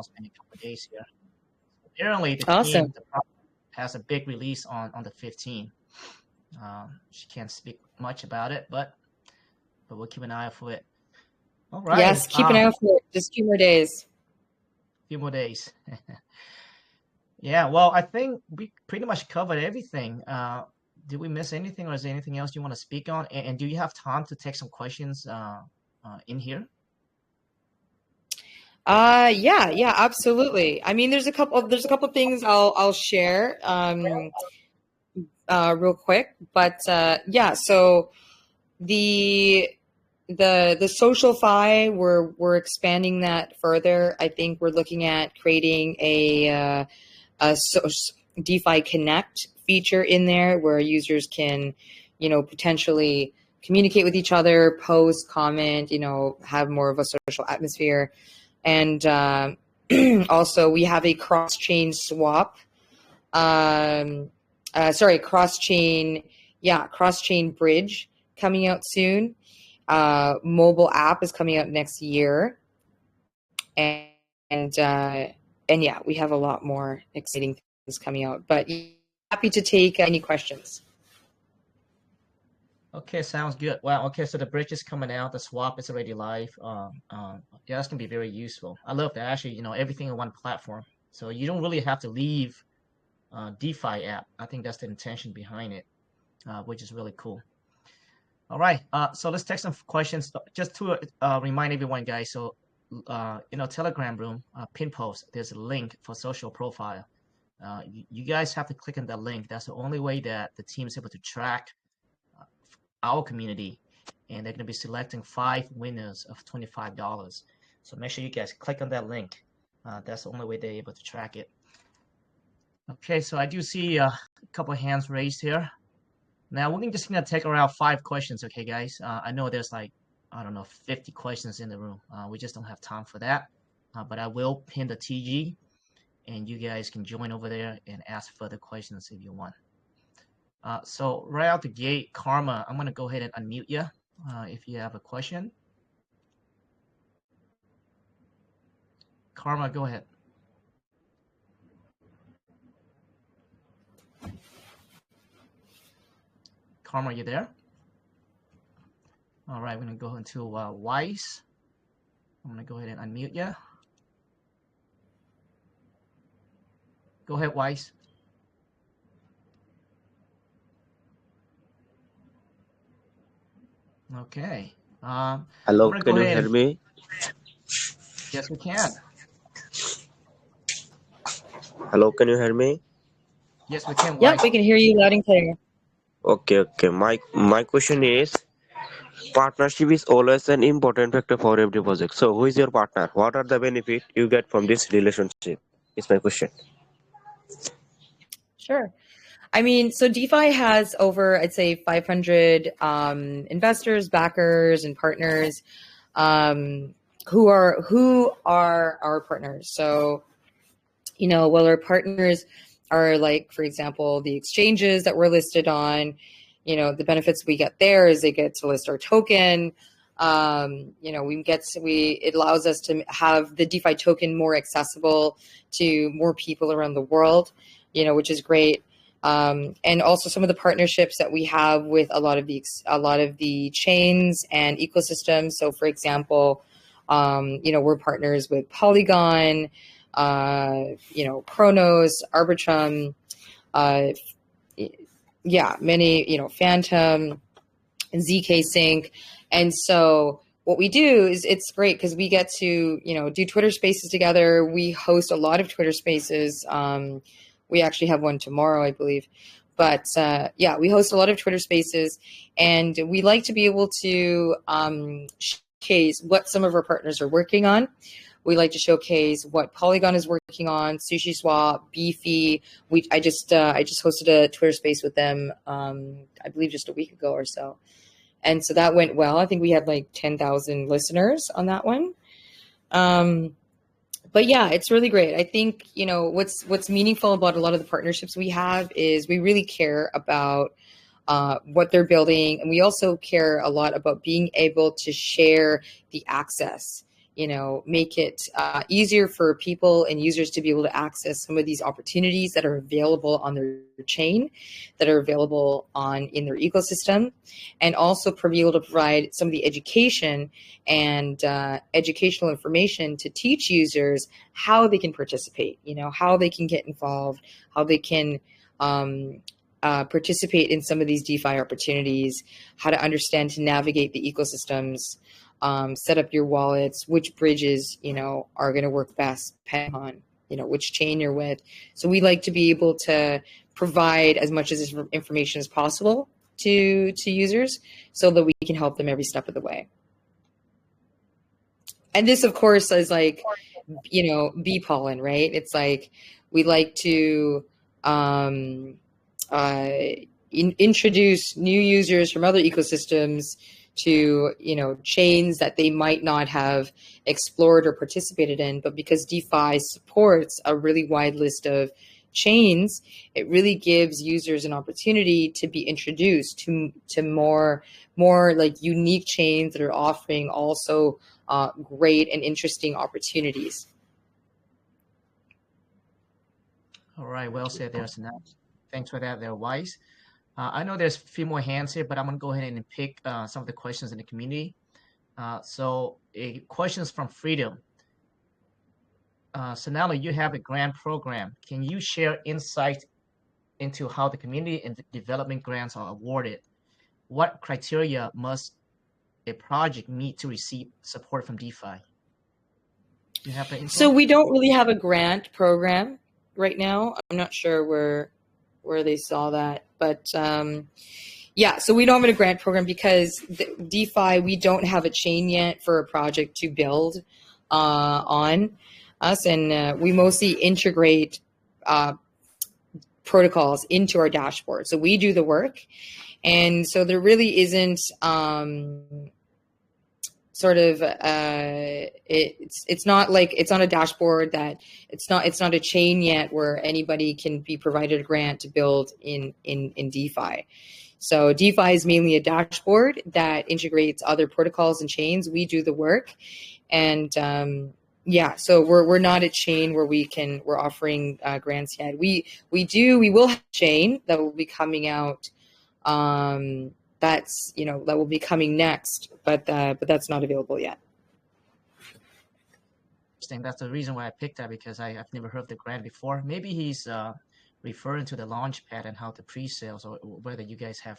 spend a couple of days here. So apparently, the Awesome. team has a big release on the 15th. She can't speak much about it, but we'll keep an eye out for it. All right. Yes, keep an eye out for it. Just 2 more days. Few more days. Yeah. Well, I think we pretty much covered everything. Did we miss anything, or is there anything else you want to speak on? And do you have time to take some questions in here? Yeah, absolutely. I mean, there's a couple things I'll share real quick, but yeah. So the SocialFi, we're expanding that further. I think we're looking at creating a DeFi Connect feature in there where users can, potentially communicate with each other, post, comment, have more of a social atmosphere. And also we have a cross-chain swap. Cross-chain bridge coming out soon. Mobile app is coming out next year. And yeah, we have a lot more exciting things coming out, but happy to take any questions. Okay, sounds good. Well, okay, so the bridge is coming out, the swap is already live. Yeah, that's gonna be very useful. I love that, actually, everything in one platform. So you don't really have to leave DeFi app. I think that's the intention behind it, which is really cool. All right, so let's take some questions. Just to remind everyone, guys, so Telegram room, pin post, there's a link for social profile. You guys have to click on that link. That's the only way that the team is able to track our community, and they're going to be selecting 5 winners of $25. So make sure you guys click on that link. That's the only way they're able to track it. Okay, so I do see a couple of hands raised here. Now we're just going to take around 5 questions, okay, guys? I know there's 50 questions in the room. We just don't have time for that. But I will pin the TG, and you guys can join over there and ask further questions if you want. So right out the gate, Karma, I'm going to go ahead and unmute you if you have a question. Karma, go ahead. Karma, are you there? All right, we're going to go into Wise. I'm going to go ahead and unmute you. Go ahead, Wise. Okay. Hello, can you hear me? Yes, we can. Hello, can you hear me? Yes, we can. Yep, we can hear you loud and clear. Okay. My question is, partnership is always an important factor for every project. So who is your partner? What are the benefits you get from this relationship? Is my question. Sure. I mean, so DeFi has over, I'd say, 500 investors, backers, and partners who are our partners. So, well, our partners are like, for example, the exchanges that we're listed on. The benefits we get there is they get to list our token. It allows us to have the DeFi token more accessible to more people around the world, which is great. And also some of the partnerships that we have with a lot of the chains and ecosystems. So, for example, we're partners with Polygon, Chronos, Arbitrum, many, Phantom, ZK Sync. And so what we do is it's great because we get to, do Twitter spaces together. We host a lot of Twitter spaces. We actually have one tomorrow, I believe. But we host a lot of Twitter spaces, and we like to be able to showcase what some of our partners are working on. We like to showcase what Polygon is working on, SushiSwap, Beefy. I just hosted a Twitter space with them, I believe just a week ago or so. And so that went well. I think we had like 10,000 listeners on that one. But yeah, it's really great. I think, what's meaningful about a lot of the partnerships we have is we really care about what they're building. And we also care a lot about being able to share the access, make it easier for people and users to be able to access some of these opportunities that are available on their chain, that are available in their ecosystem, and also be able to provide some of the education and educational information to teach users how they can participate, how they can get involved, how they can participate in some of these DeFi opportunities, how to understand to navigate the ecosystems, set up your wallets, which bridges, are going to work best depending on, which chain you're with. So we like to be able to provide as much of this information as possible to users so that we can help them every step of the way. And this, of course, is like, bee pollen, right? It's like we like to introduce new users from other ecosystems to, chains that they might not have explored or participated in. But because DeFi supports a really wide list of chains, it really gives users an opportunity to be introduced to more like unique chains that are offering also great and interesting opportunities. All right, well said there, Sanal. Thanks for that there, Wise. I know there's a few more hands here, but I'm going to go ahead and pick some of the questions in the community. So questions from Freedom. Sanala, you have a grant program. Can you share insight into how the community and development grants are awarded? What criteria must a project meet to receive support from DeFi? Do you have the info? So we don't really have a grant program right now. I'm not sure where they saw that, but so we don't have a grant program because DeFi, we don't have a chain yet for a project to build on us, and we mostly integrate protocols into our dashboard. So we do the work, and so there really isn't it's not like it's on a dashboard that it's not a chain yet where anybody can be provided a grant to build in DeFi. So DeFi is mainly a dashboard that integrates other protocols and chains. We do the work, and so we're not a chain where we're offering grants yet. We will have a chain that will be coming out. That will be coming next, but that's not available yet. Interesting. That's the reason why I picked that, because I've never heard of the grant before. Maybe he's referring to the Launchpad and how the pre-sales, or whether you guys have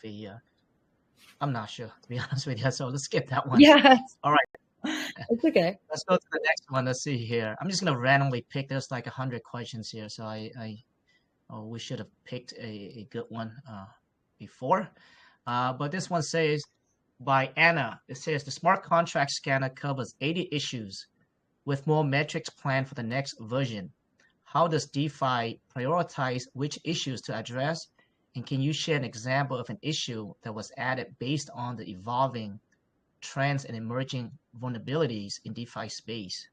I'm not sure, to be honest with you. So let's skip that one. Yeah. All right. It's okay. Let's go to the next one. Let's see here. I'm just gonna randomly pick. There's like 100 questions here, so we should have picked a good one before. But this one says, by Anna, it says the smart contract scanner covers 80 issues with more metrics planned for the next version. how does DeFi prioritize which issues to address? And can you share an example of an issue that was added based on the evolving trends and emerging vulnerabilities in DeFi space?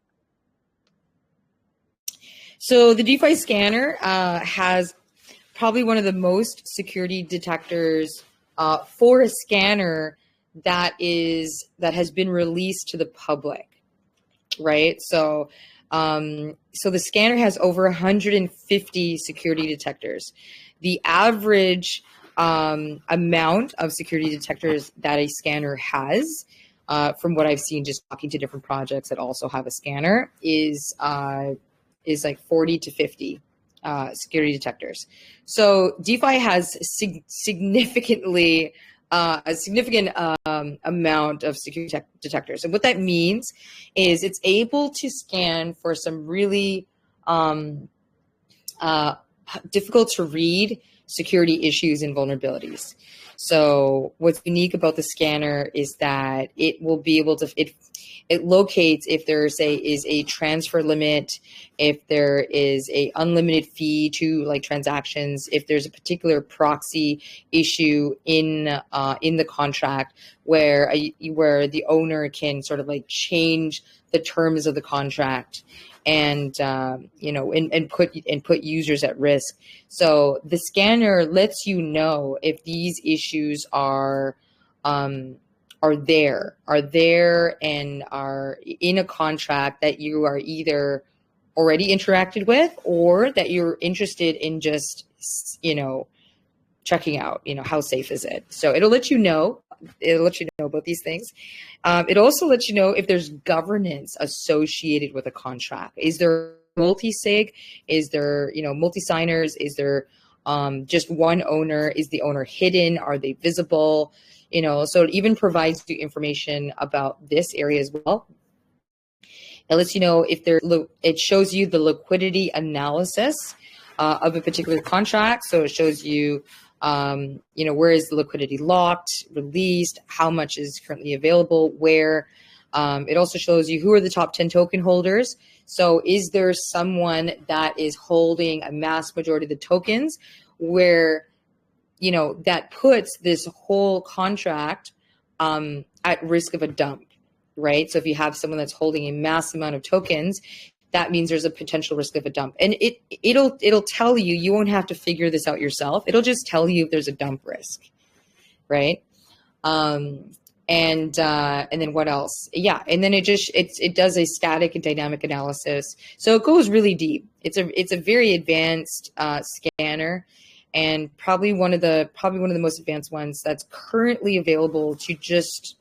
So the DeFi scanner has probably one of the most security detectors for a scanner that has been released to the public, right? So the scanner has over 150 security detectors. The average amount of security detectors that a scanner has, from what I've seen just talking to different projects that also have a scanner, is like 40 to 50 security detectors. So DeFi has a significant amount of security detectors. And what that means is it's able to scan for some really difficult to read security issues and vulnerabilities. So what's unique about the scanner is that it will be able to, it locates if there is a transfer limit, if there is a unlimited fee to like transactions, if there's a particular proxy issue in the contract where the owner can sort of like change the terms of the contract and put users at risk. So the scanner lets you know if these issues are there and are in a contract that you are either already interacted with or that you're interested in just, checking out, how safe is it? So it'll let you know about these things. It also lets you know if there's governance associated with a contract. Is there multi-sig? Is there, multi-signers? Is there just one owner? Is the owner hidden? Are they visible? So it even provides you information about this area as well. It lets you know if it shows you the liquidity analysis of a particular contract. So it shows you, where is the liquidity locked, released, how much is currently available, where. It also shows you who are the top 10 token holders. So is there someone that is holding a mass majority of the tokens where, that puts this whole contract at risk of a dump, right? So if you have someone that's holding a mass amount of tokens, that means there's a potential risk of a dump. And it'll tell you, you won't have to figure this out yourself. It'll just tell you if there's a dump risk, right? And then what else? Yeah, and then it does a static and dynamic analysis. So it goes really deep. It's a very advanced scanner, and probably one of the most advanced ones that's currently available to just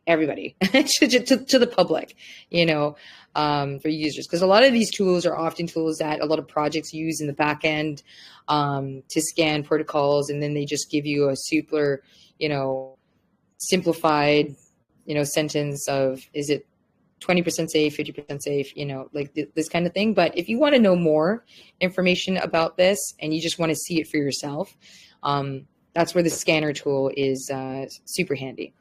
everybody, to the public, for users. Because a lot of these tools are often tools that a lot of projects use in the back end to scan protocols, and then they just give you a super, simplified, sentence of, is it 20% safe, 50% safe, like this kind of thing. But if you want to know more information about this and you just want to see it for yourself, that's where the scanner tool is super handy.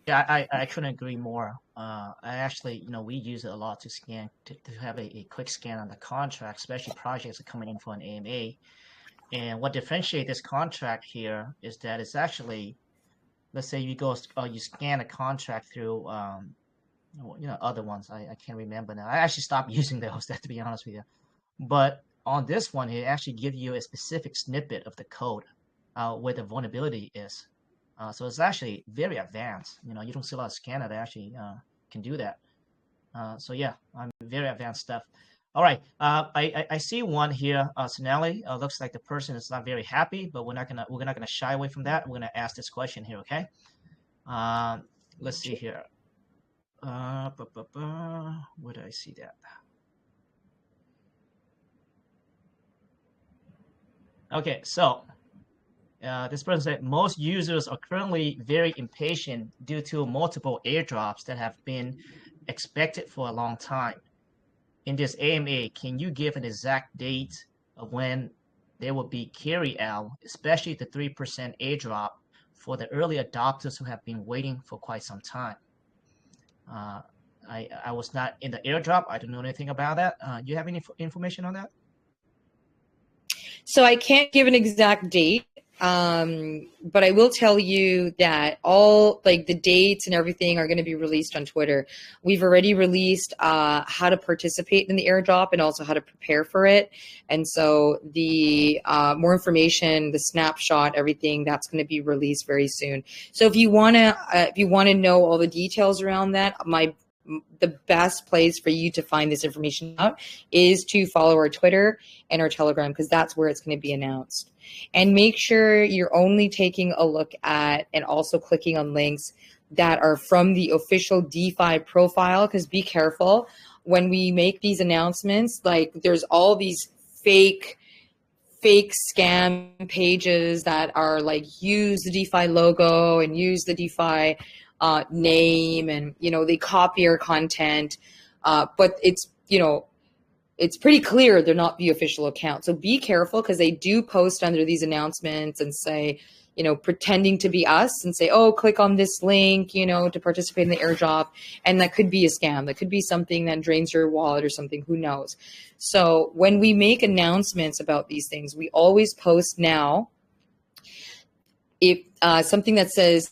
Yeah, I couldn't agree more. I actually, we use it a lot to scan, to have a quick scan on the contract, especially projects that are coming in for an AMA. And what differentiates this contract here is that it's actually, let's say you scan a contract through, other ones. I can't remember now. I actually stopped using those, to be honest with you. But on this one, it actually gives you a specific snippet of the code where the vulnerability is. So it's actually very advanced. You don't see a lot of scanner that actually can do that. So yeah, very advanced stuff. All right, I see one here, Sonali. Looks like the person is not very happy, but we're not gonna shy away from that. We're gonna ask this question here, okay? Let's see here. Where did I see that? Okay, so this person said most users are currently very impatient due to multiple airdrops that have been expected for a long time. In this AMA, can you give an exact date of when there will be carry out, especially the 3% airdrop for the early adopters who have been waiting for quite some time? I was not in the airdrop. I don't know anything about that. You have any information on that? So I can't give an exact date, but I will tell you that all like the dates and everything are going to be released on Twitter. We've already released how to participate in the airdrop and also how to prepare for it. And so the more information, the snapshot, everything that's going to be released very soon. So if you want to know all the details around that, the best place for you to find this information out is to follow our Twitter and our Telegram, because that's where it's going to be announced. And make sure you're only taking a look at and also clicking on links that are from the official DeFi profile, because be careful when we make these announcements, like there's all these fake scam pages that are like use the DeFi logo and use the DeFi name, and they copy our content, but it's it's pretty clear they're not the official account. So be careful, because they do post under these announcements and say, pretending to be us and say, oh, click on this link, to participate in the airdrop. And that could be a scam. That could be something that drains your wallet or something, who knows? So when we make announcements about these things, we always post now if something that says,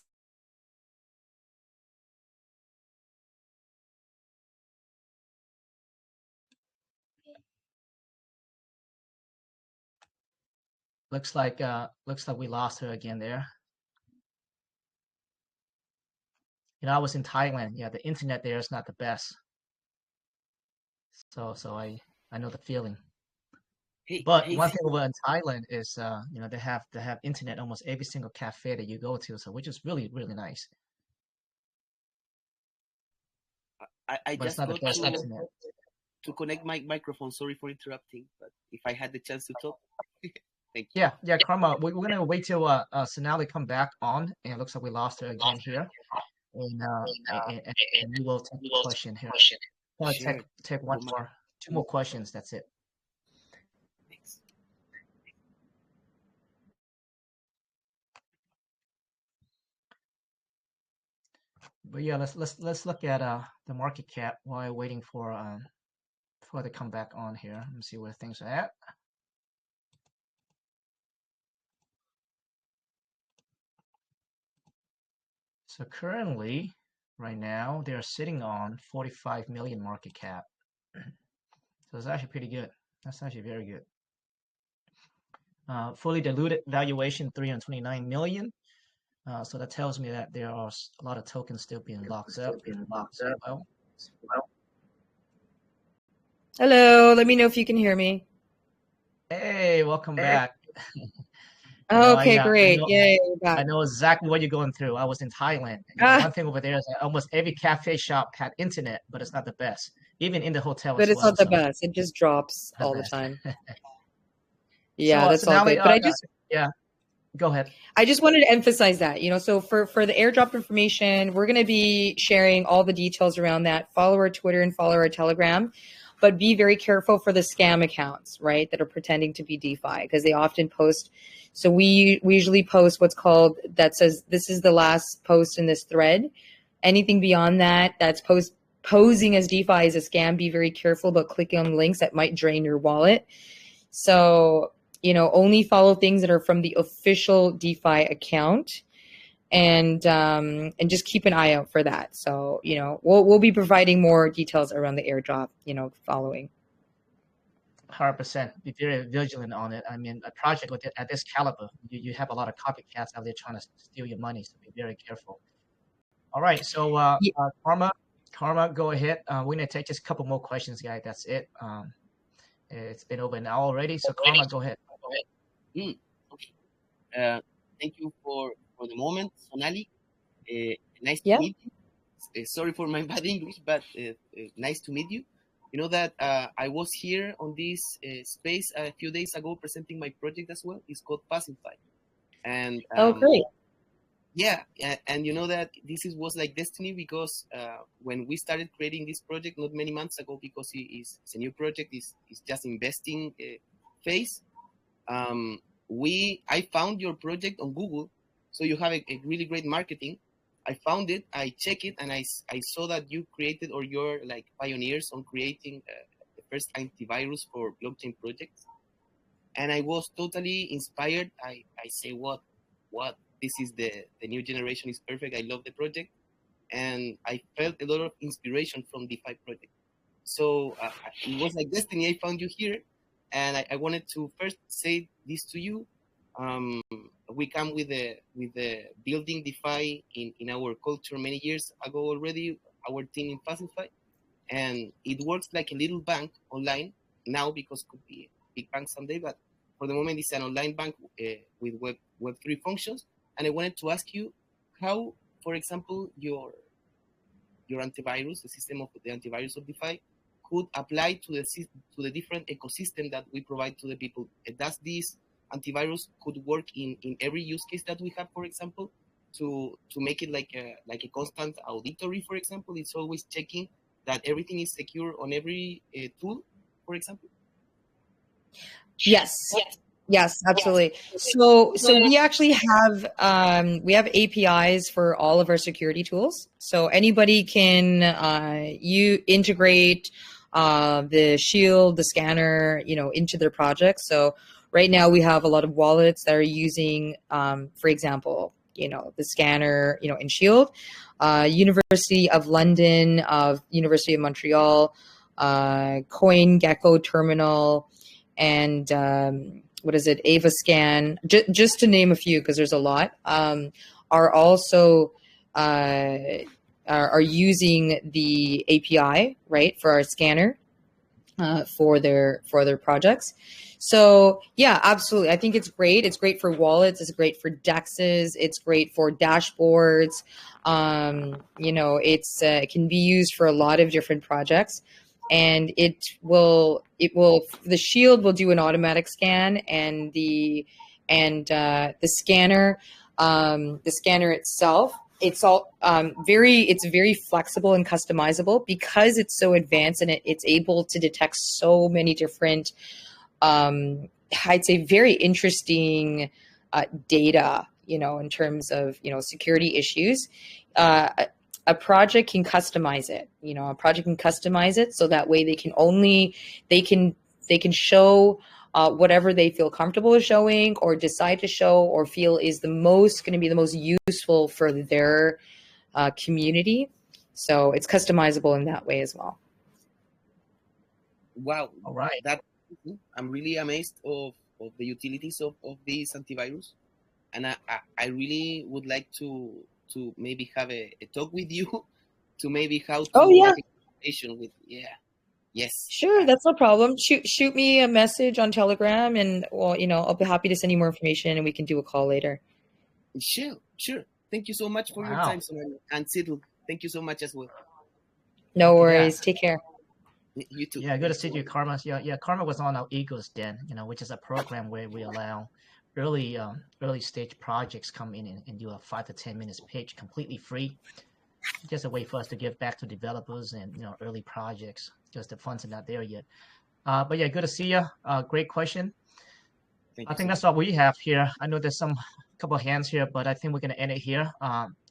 Looks like we lost her again there. I was in Thailand. Yeah, the internet there is not the best. So I know the feeling. But one thing about in Thailand is they have internet almost every single cafe that you go to, so which is really, really nice. I But it's just not the got best internet. to connect my microphone. Sorry for interrupting, but if I had the chance to talk, thank you. Yeah, Karma. We're gonna wait till Sonali come back on, and it looks like we lost her again here, and we will take the question here. I'll Sure. take two more questions. That's it. Thanks. But yeah, let's look at the market cap while waiting for her to come back on here. Let me see where things are at. So currently, right now, they're sitting on 45 million market cap. So it's actually pretty good. That's actually very good. Fully diluted valuation 329 million. So that tells me that there are a lot of tokens still being locked up. Well. hello, let me know if you can hear me. Hey, welcome back. Okay, great. Yay, we're back. I know exactly what you're going through. I was in Thailand. One thing over there is that almost every cafe shop had internet, but it's not the best. Even in the hotel But as it's well. not the best. It just drops all the time. Yeah, that's all good. But yeah, go ahead. I just wanted to emphasize that, so for the airdrop information, we're going to be sharing all the details around that. Follow our Twitter and follow our Telegram, but be very careful for the scam accounts, right, that are pretending to be DeFi, because they often post. So we usually post what's called, that says this is the last post in this thread. Anything beyond that, that's posing as DeFi is a scam. Be very careful about clicking on links that might drain your wallet. So, only follow things that are from the official DeFi account, and just keep an eye out for that. So, we'll be providing more details around the airdrop, following. 100%. Be very vigilant on it. I mean, a project at this caliber, you have a lot of copycats out there trying to steal your money, so be very careful. All right, so Karma, go ahead. We're gonna take just a couple more questions, guys. That's it. It's been over an hour already, so Karma, go ahead. Okay. Thank you for the moment, Sonali. Nice to meet you. Sorry for my bad English, but nice to meet you. You know that I was here on this space a few days ago presenting my project as well. It's called SocialFi. And oh, great. Yeah, and you know that this was like destiny, because when we started creating this project not many months ago, because it's a new project, it's just investing phase. I found your project on Google, so you have a really great marketing, I found it, I checked it, and I saw that you created, or you're like pioneers on creating the first antivirus for blockchain projects. And I was totally inspired. I say, what, this is the new generation is perfect. I love the project. And I felt a lot of inspiration from DeFi project. So it was like destiny. I found you here, and I wanted to first say this to you. We come with the building DeFi in our culture many years ago already. Our team in SocialFi, and it works like a little bank online now, because it could be a big bank someday. But for the moment, it's an online bank with Web3 functions. And I wanted to ask you how, for example, your antivirus, the system of the antivirus of DeFi, could apply to the different ecosystem that we provide to the people. Does this antivirus could work in every use case that we have, for example, to make it like a constant auditory, for example? It's always checking that everything is secure on every tool, for example? Yes, absolutely. So we actually have APIs for all of our security tools. So anybody can you integrate the shield, the scanner, into their projects. So right now we have a lot of wallets that are using, for example, the scanner, in Shield, University of London, University of Montreal, CoinGecko Terminal, and what is it, AvaScan, just to name a few, because there's a lot, are also are using the API, right, for our scanner for their projects. So yeah, absolutely. I think it's great. It's great for wallets. It's great for dexes. It's great for dashboards. It can be used for a lot of different projects. And the shield will do an automatic scan, and the scanner itself, it's very flexible and customizable because it's so advanced, and it's able to detect so many different, I'd say very interesting data, in terms of, security issues. A project can customize it. So that way they can show whatever they feel comfortable with showing, or decide to show, or feel is going to be the most useful for their community. So it's customizable in that way as well. Wow! All right. I'm really amazed of the utilities of this antivirus, and I really would like to maybe have a talk with you to maybe how to have a conversation with. Yes. Sure, that's no problem. Shoot me a message on Telegram, and I'll be happy to send you more information, and we can do a call later. Sure. Thank you so much for your time, Sonali. And Sidl, thank you so much as well. No worries. Take care. You too. Yeah, good to see you, Karma. Yeah, Karma was on our Eagles Den, which is a program where we allow early stage projects come in and do a 5 to 10 minutes pitch completely free. Just a way for us to give back to developers and early projects. Just the funds are not there yet. But yeah, good to see you. Great question. I think that's all we have here. I know there's a couple of hands here, but I think we're gonna end it here.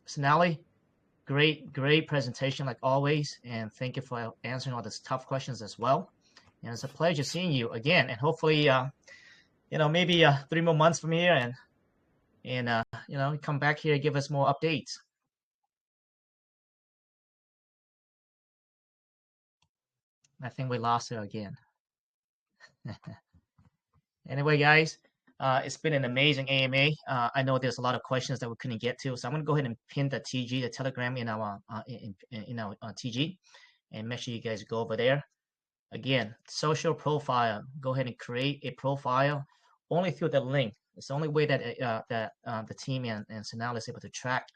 Sonali, great presentation like always, and thank you for answering all these tough questions as well. And it's a pleasure seeing you again, and hopefully maybe 3 more months from here, and come back here and give us more updates. I think we lost her again. Anyway, guys, it's been an amazing AMA. I know there's a lot of questions that we couldn't get to, so I'm gonna go ahead and pin the TG, the Telegram, in our TG, and make sure you guys go over there. Again, social profile. Go ahead and create a profile only through the link. It's the only way that the team and Sonali is able to track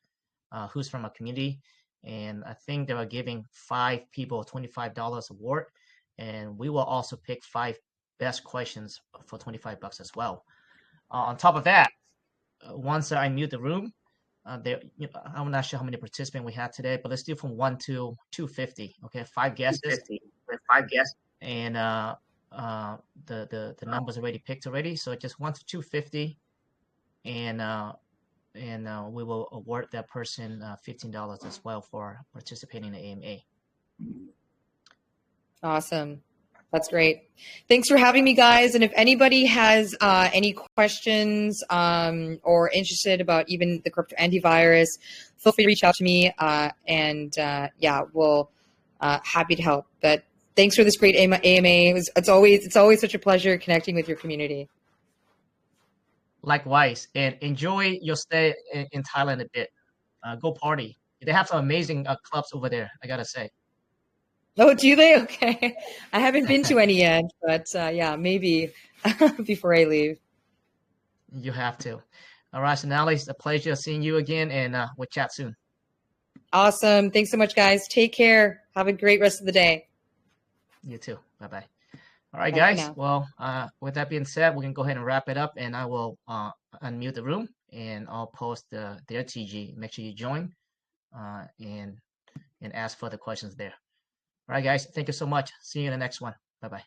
who's from a community. And I think they are giving 5 people $25 award, and we will also pick 5 best questions for $25 as well. On top of that, once I mute the room, I'm not sure how many participants we had today, but let's do from 1 to 250. Okay, 5 guesses. 5 guesses. And the numbers already picked already, so just 1 to 250, and and we will award that person $15 as well for participating in the AMA. Awesome. That's great. Thanks for having me, guys. And if anybody has any questions or interested about even the crypto antivirus, feel free to reach out to me. Yeah, we'll happy to help. But thanks for this great AMA. It's always such a pleasure connecting with your community. Likewise, and enjoy your stay in Thailand a bit. Go party. They have some amazing clubs over there, I gotta say. Oh, do they? Okay. I haven't been to any yet, but yeah, maybe before I leave. You have to. All right, so now it's a pleasure seeing you again, and we'll chat soon. Awesome. Thanks so much, guys. Take care. Have a great rest of the day. You too. Bye-bye. All right, guys. Well, with that being said, we can go ahead and wrap it up, and I will unmute the room, and I'll post their TG. Make sure you join and ask further questions there. All right, guys. Thank you so much. See you in the next one. Bye-bye.